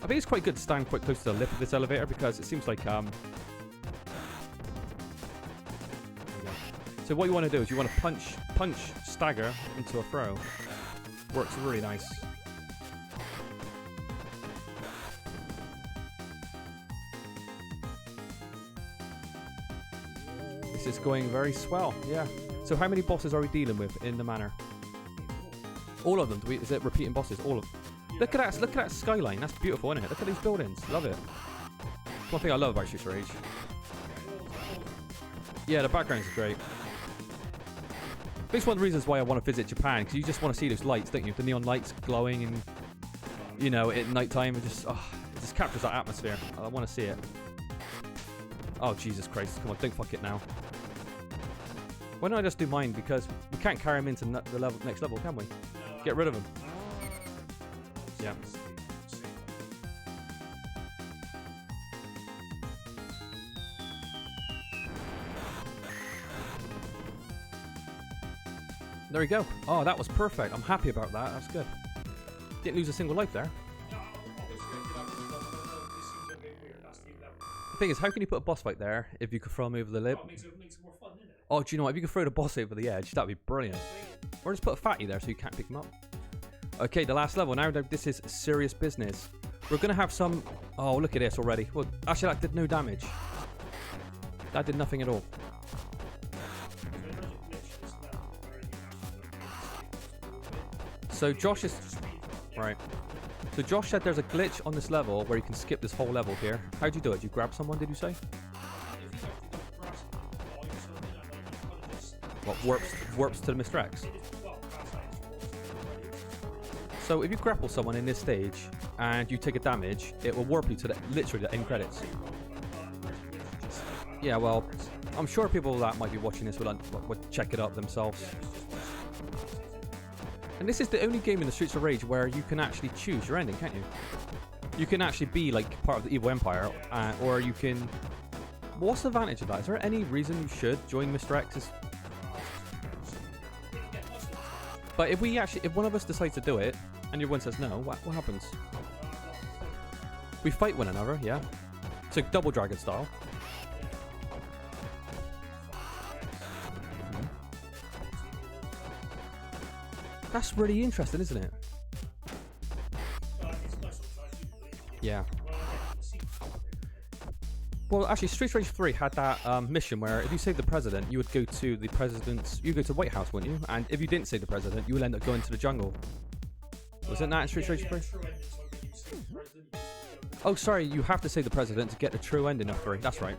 I think it's quite good to stand quite close to the lip of this elevator because it seems like there we go. So what you want to do is you want to punch stagger into a throw. Works really nice. This is going very swell, yeah. So how many bosses are we dealing with in the manor? All of them. Is it repeating bosses? All of them. Look at that skyline. That's beautiful, isn't it? Look at these buildings. Love it. One thing I love about Streets of Rage. Yeah, the backgrounds are great. I think it's one of the reasons why I want to visit Japan, because you just want to see those lights, don't you? The neon lights glowing and, you know, at night time, it just captures that atmosphere. I want to see it. Oh, Jesus Christ. Come on, don't fuck it now. Why don't I just do mine? Because we can't carry him into the next level, can we? Get rid of him. Yeah. There we go. Oh, that was perfect. I'm happy about that. That's good. Didn't lose a single life there. The thing is, how can you put a boss fight there if you could throw him over the lip? Makes it more fun, isn't it? Oh, do you know what? If you could throw the boss over the edge, that'd be brilliant. Or just put a fatty there so you can't pick him up. Okay, the last level. Now this is serious business. We're going to have some... Oh, look at this already. Well, actually, that did no damage. That did nothing at all. So Josh is... Right. So Josh said there's a glitch on this level where you can skip this whole level here. How'd you do it? Did you grab someone, did you say? What, warps to the Mr. X? So if you grapple someone in this stage and you take a damage, it will warp you to literally the end credits. Yeah, well, I'm sure people that might be watching this would check it up themselves. And this is the only game in the Streets of Rage where you can actually choose your ending, can't you? You can actually be like part of the evil empire, or you can What's the advantage of that? Is there any reason you should join Mr. X's? But if one of us decides to do it, and your one says no, what happens? We fight one another, yeah? So double dragon style. That's really interesting, isn't it? Yeah. Well, actually, Street Rage 3 had that mission where if you saved the president, you would go to the president's... You go to the White House, wouldn't you? And if you didn't save the president, you would end up going to the jungle. Wasn't that in Street Rage 3? Oh, sorry, you have to save the president to get the true ending of 3. That's right.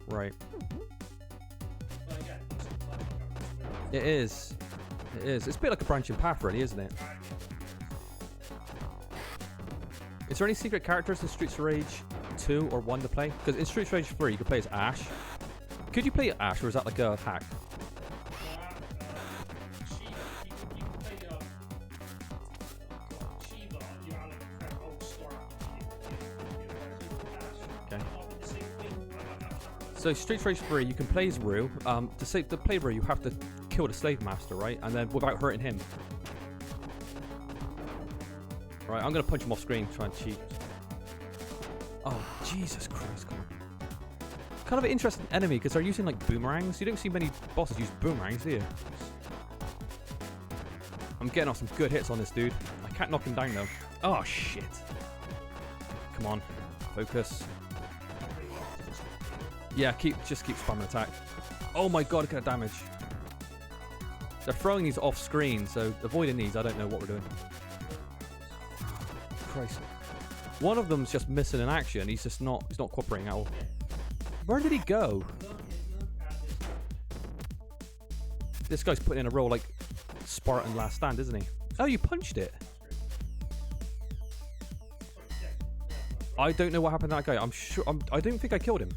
Right. It is. It is. It's a bit like a branching path, really, isn't it? Is there any secret characters in Streets of Rage 2 or 1 to play? Because in Streets of Rage 3, you could play as Ash. Could you play as Ash, or is that like a hack? Okay. So Streets of Rage 3, you can play as Rue. To play Rue, you have to kill the slave master, right? And then without hurting him. Right, I'm gonna punch him off screen, try and cheat. Oh, Jesus Christ, come on. Kind of an interesting enemy, because they're using like boomerangs. You don't see many bosses use boomerangs, do you? I'm getting off some good hits on this dude. I can't knock him down though. Oh, shit. Come on, focus. Yeah, just keep spamming attack. Oh my god, look at the damage. They're throwing these off screen, so avoiding these, I don't know what we're doing. Christ. One of them's just missing in action. He's not cooperating at all. Where did he go? This guy's putting in a role like Spartan Last Stand, isn't he? Oh, you punched it. I don't know what happened to that guy. I don't think I killed him.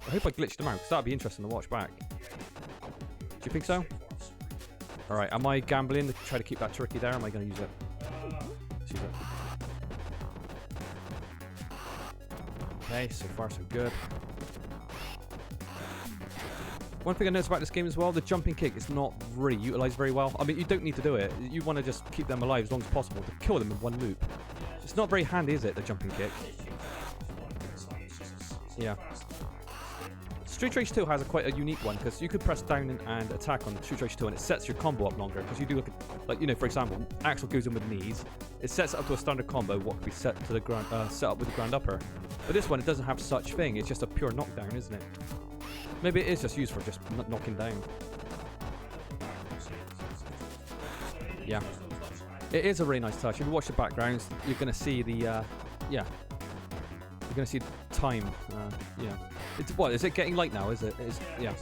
I hope I glitched him out, because that'd be interesting to watch back. Do you think so? Alright, am I gambling to try to keep that turkey there? Or am I going to use it? Let's use it. Okay, so far so good. One thing I noticed about this game as well, the jumping kick is not really utilised very well. I mean, you don't need to do it. You want to just keep them alive as long as possible to kill them in one loop. It's not very handy, is it, the jumping kick? Yeah. Street Rage 2 has quite a unique one, because you could press down and attack on Street Rage 2 and it sets your combo up longer, because you do like, you know, for example, Axel goes in with knees, it sets it up to a standard combo, what could be set to the ground, set up with the ground upper. But this one, it doesn't have such thing, it's just a pure knockdown, isn't it? Maybe it is just used for just knocking down. Yeah. It is a really nice touch. If you watch the backgrounds, you're going to see the, yeah. You're going to see time, yeah. It's, what, is it getting light now, is it? Yeah.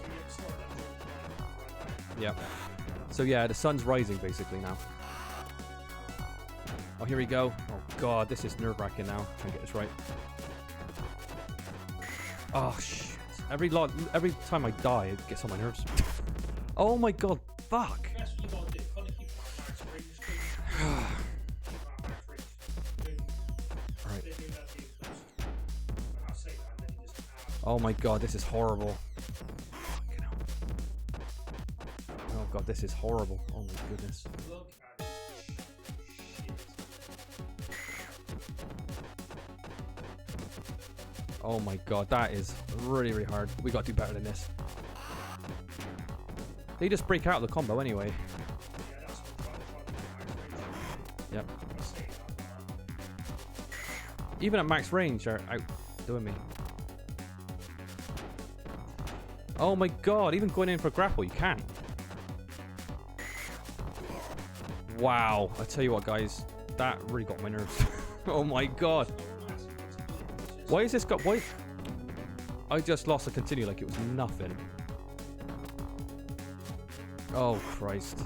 Yeah. So yeah, the sun's rising basically now. Oh, here we go. Oh god, this is nerve-wracking now. Try and get this right. Oh shit. Every time I die, it gets on my nerves. Oh my god, fuck. Right. Oh my god, this is horrible. Oh god, this is horrible. Oh my goodness. Oh my god, that is really, really hard. We gotta do better than this. They just break out of the combo anyway. Yep. Even at max range, they're outdoing me. Oh my god, even going in for a grapple, you can't. Wow, I tell you what, guys, that really got my nerves. Oh my god. Why is this got... Why? I just lost a continue like it was nothing. Oh, Christ.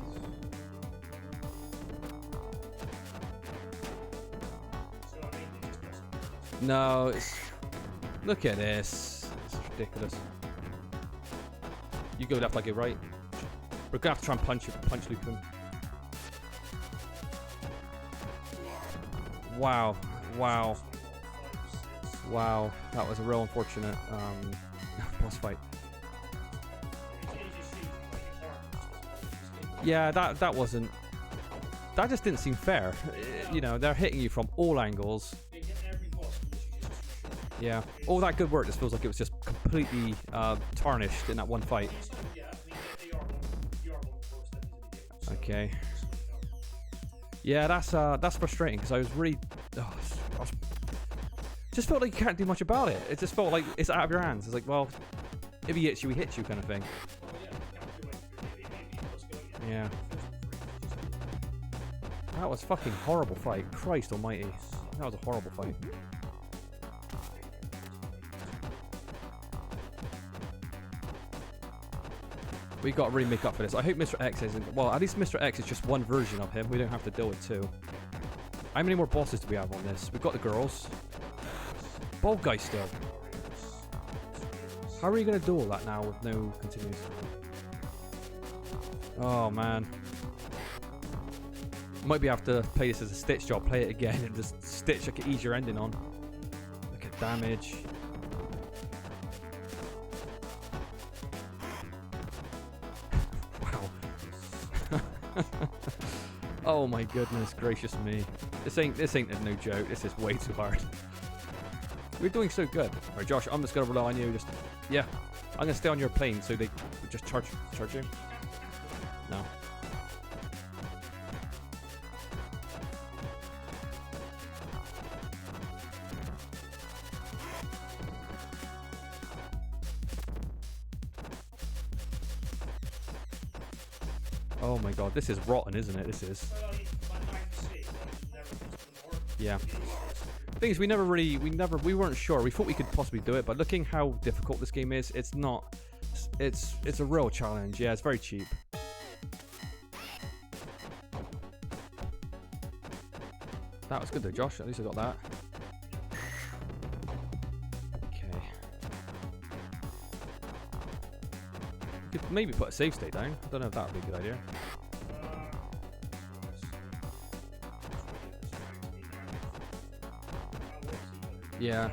No, it's... Look at this. It's ridiculous. You go left like it right. We're gonna have to try and punch loop him. Wow. Wow. Wow, that was a real unfortunate boss fight. Yeah, that wasn't. That just didn't seem fair. You know, they're hitting you from all angles. Yeah, all that good work just feels like it was just completely tarnished in that one fight. Okay. Yeah, that's frustrating because I was really, just felt like you can't do much about it. It just felt like it's out of your hands. It's like, well, if he hits you, he hits you, kind of thing. Yeah. That was fucking horrible fight. Christ almighty. That was a horrible fight. We got to really make up for this. I hope Mr. X isn't. Well, at least Mr. X is just one version of him. We don't have to deal with two. How many more bosses do we have on this? We've got the girls. Bald guy still. How are you going to do all that now with no continues? Oh, man. Might be have to play this as a Stitch job. Play it again and just Stitch like an easier ending on. Look at damage. Oh my goodness gracious me. This ain't no joke. This is way too hard. We're doing so good. Alright, Josh, I'm just gonna rely on you. Just yeah. I'm gonna stay on your plane so they just charge you. No. Oh my god, this is rotten, isn't it? This is. Yeah. Thing is, we weren't sure. We thought we could possibly do it, but looking how difficult this game is, it's not. It's a real challenge. Yeah, it's very cheap. That was good though, Josh. At least I got that. Okay. You could maybe put a save state down. I don't know if that would be a good idea. Yeah.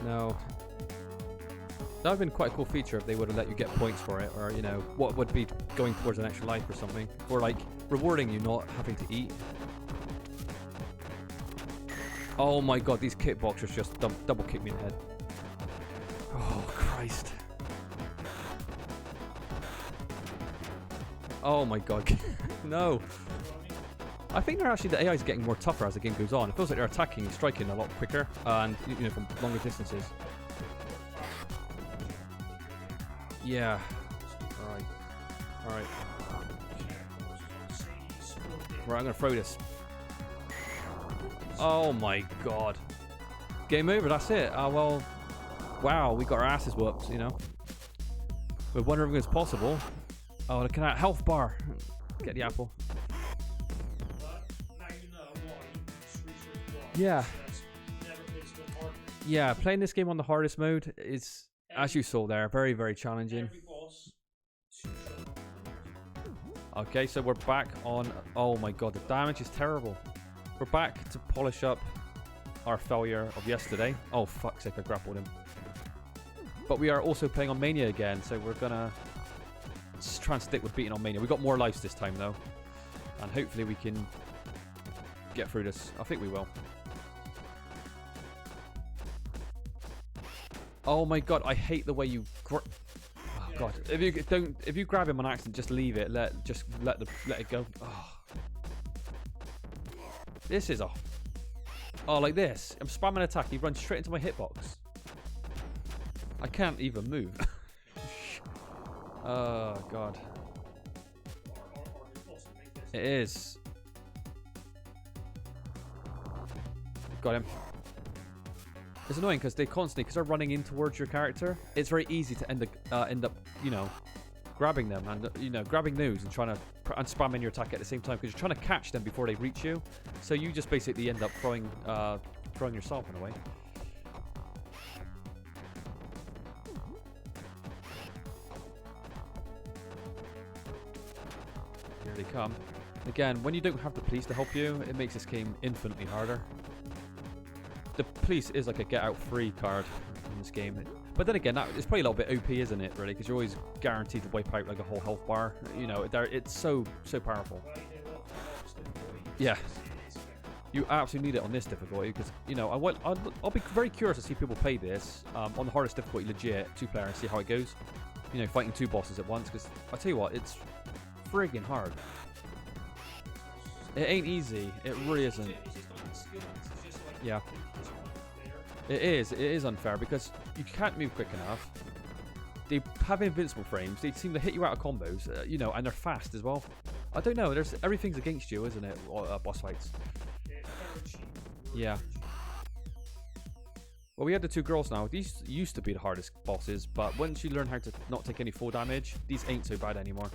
No. That would have been quite a cool feature if they would have let you get points for it, or, you know, what would be going towards an extra life or something. Or, like, rewarding you not having to eat. Oh my god, these kickboxers just double kick me in the head. Oh, Christ. Oh my god. No. I think they're actually, the AI is getting more tougher as the game goes on. It feels like they're attacking and striking a lot quicker, and, you know, from longer distances. Yeah. Alright. Alright. Right, I'm gonna throw this. Oh my god. Game over, that's it. Well, wow, we got our asses whooped, you know. We're wondering if it's possible. Oh, look at that health bar. Get the apple. Yeah. Yeah, playing this game on the hardest mode is, as you saw there, very, very challenging. Okay, so we're back on... Oh my god, the damage is terrible. We're back to polish up our failure of yesterday. Oh, fuck's sake, I grappled him. But we are also playing on Mania again, so we're gonna try and stick with beating on Mania. We've got more lives this time, though. And hopefully we can get through this. I think we will. Oh my god, I hate the way you... Oh god, if you grab him on accident, just leave it. Let it go. Oh. This is a... Oh, like this. I'm spamming attack. He runs straight into my hitbox. I can't even move. Oh god. It is. Got him. It's annoying because they constantly, because they're running in towards your character, it's very easy to end up, you know, grabbing them and, you know, grabbing those and trying to and spamming your attack at the same time because you're trying to catch them before they reach you. So you just basically end up throwing yourself in a way. Here they come. Again, when you don't have the police to help you, it makes this game infinitely harder. The police is like a get out free card in this game. But then again, it's probably a little bit OP, isn't it, really? Because you're always guaranteed to wipe out like a whole health bar. You know, it's so powerful. Yeah. You absolutely need it on this difficulty because, you know, I'll be very curious to see people play this on the hardest difficulty, legit, 2-player, and see how it goes. You know, fighting 2 bosses at once, because I'll tell you what, it's friggin' hard. It ain't easy. It really isn't. Yeah. It is unfair because you can't move quick enough. They have invincible frames. They seem to hit you out of combos, you know, and they're fast as well. I don't know. Everything's against you, isn't it? Boss fights. Yeah. Well, we had the 2 girls now. These used to be the hardest bosses, but once you learn how to not take any full damage, these ain't so bad anymore.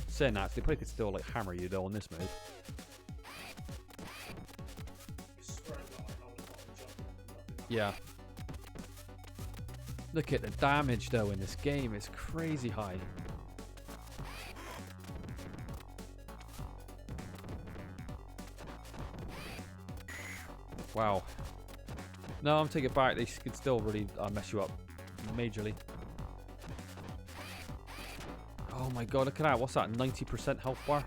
Saying that, they probably could still like hammer you though on this mode. Yeah. Look at the damage though in this game. It's crazy high. Wow. No, I'm taking it back. They could still really mess you up majorly. Oh my god, look at that. What's that? 90% health bar?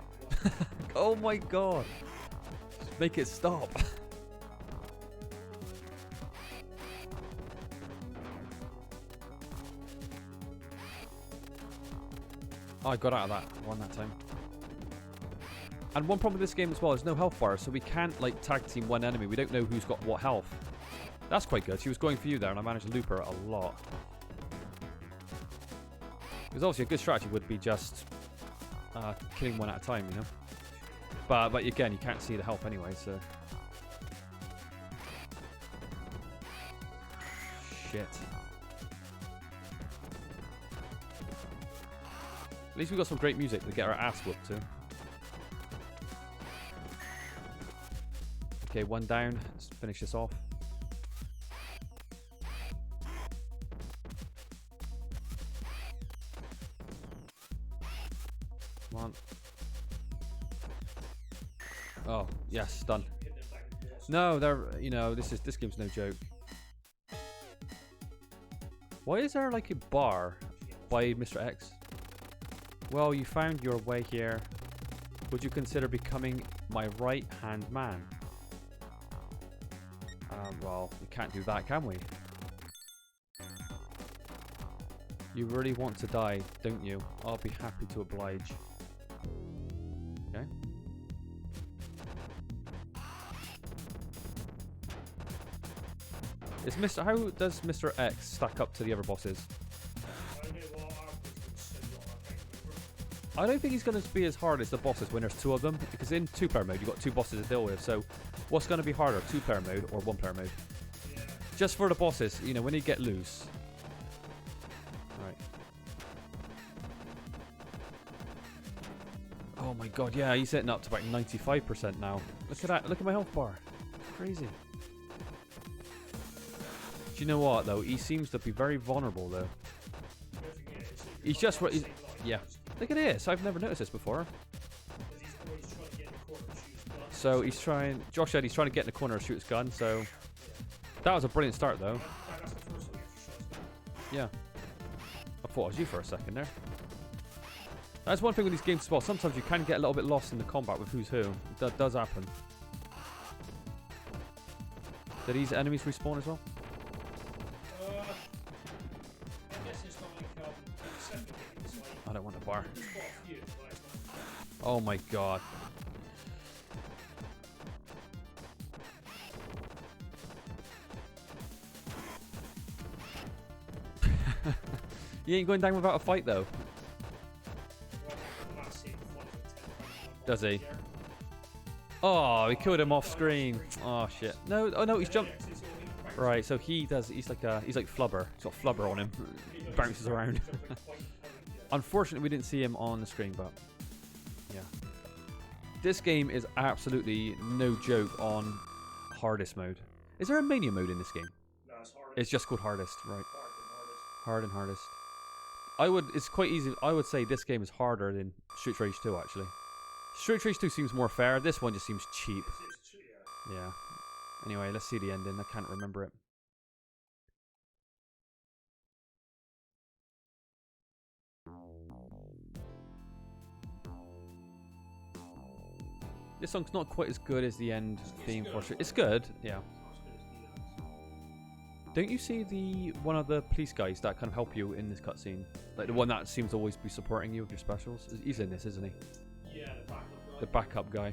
Oh my god. Just make it stop. Oh, I got out of that one that time. And one problem with this game as well is no health bar, so we can't like tag team one enemy. We don't know who's got what health. That's quite good. She was going for you there, and I managed to loop her a lot. Because obviously a good strategy would be just killing one at a time, you know. But again, you can't see the health anyway, so. Shit. At least we got some great music to get our ass whooped to. Okay, 1 down. Let's finish this off. Come on. Oh, yes, done. No, you know, this game's no joke. Why is there like a bar by Mr. X? Well, you found your way here. Would you consider becoming my right-hand man? Well, we can't do that, can we? You really want to die, don't you? I'll be happy to oblige. Okay. How does Mr. X stack up to the other bosses? I don't think he's going to be as hard as the bosses when there's 2 of them, because in 2-player mode you've got 2 bosses to deal with, so what's going to be harder, 2-player mode or 1-player mode? Yeah. Just for the bosses, you know, when they get loose. Right. Oh my god, yeah, he's hitting up to about 95% now. Look at that, look at my health bar. Crazy. Do you know what, though? He seems to be very vulnerable, though. He's just... yeah. Look at this. I've never noticed this before. So he's trying... Josh said he's trying to get in the corner and shoot his gun, so... That was a brilliant start, though. Yeah. I thought it was you for a second there. That's one thing with these games as well. Sometimes you can get a little bit lost in the combat with who's who. That does happen. Do these enemies respawn as well? I don't want a bar. Oh my god. He ain't going down without a fight though. Does he? Oh, he killed him off screen. Oh shit. No, oh no, he's jumped. Right, so he's like Flubber. He's got Flubber on him. Bounces around. Unfortunately, we didn't see him on the screen, but yeah. This game is absolutely no joke on hardest mode. Is there a mania mode in this game? No, it's hardest. It's just called hardest, right? Hard and hardest. It's quite easy. I would say this game is harder than Street Rage 2 actually. Street Rage 2 seems more fair. This one just seems cheap. Yeah. Anyway, let's see the ending. I can't remember it. This song's not quite as good as the end theme for Street. It's good, yeah. Don't you see the one of the police guys that kind of help you in this cutscene? Like the one that seems to always be supporting you with your specials? He's in this, isn't he? Yeah, the backup guy.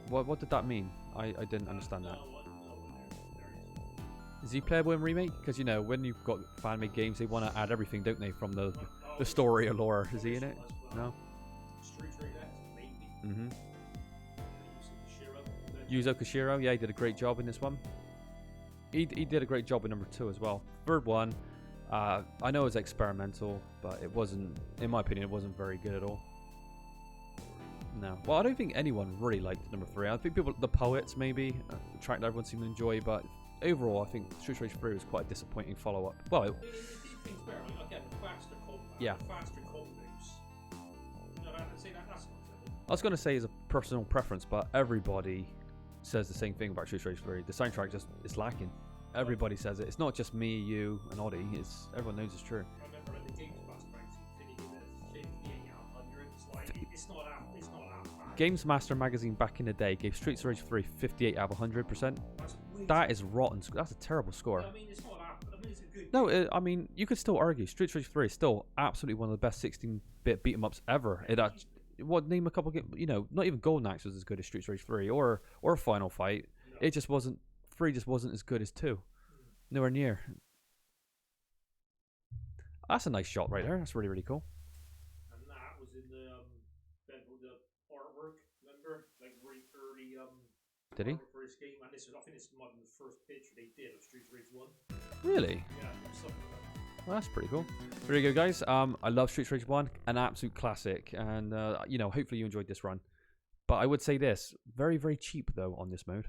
What did that mean? I didn't understand that. Is he playable in Remake? Because you know, when you've got fan-made games, they want to add everything, don't they, from the story or lore. Is he in it? No? Mm-hmm. Yuzo Koshiro, yeah, he did a great job in this one. He did a great job in number 2 as well. Third one, I know it was experimental, but it wasn't, in my opinion, it wasn't very good at all. No. Well, I don't think anyone really liked number 3. I think people, the poets maybe, the track that everyone seemed to enjoy, but overall, I think Street Rage 3 was quite a disappointing follow-up. Well, it did things better. I mean, again, faster combat, yeah. Faster combos. No, that's not it. I was going to say it's a personal preference, but everybody says the same thing about Street Rage 3. The soundtrack just is lacking. Everybody says it. It's not just me, you, and Oddie. It's everyone knows it's true. I remember in the Games Master magazine, finishing at 58 out of 100. It's like it's not bad. Games Master magazine back in the day gave Street Rage 3 58 out of 100%. That is rotten. That's a terrible score. I mean, it's not that. I mean, it's a good. No, I mean, you could still argue Street Rage 3 is still absolutely one of the best 16-bit beat 'em ups ever. Name a couple games, you know, not even Golden Axe was as good as Street Rage 3 or Final Fight. No. It just wasn't, 3 just wasn't as good as 2. Nowhere near. That's a nice shot right there. That's really, really cool. And that was in the artwork, remember? Like really early did he? For his game. And this was, I think this might be the first picture they did of Street Rage 1. Really? Yeah, something like that. Well, that's pretty cool. Very good, guys. I love Street Rage 1, an absolute classic, and you know, hopefully you enjoyed this run. But I would say this, very, very cheap though on this mode.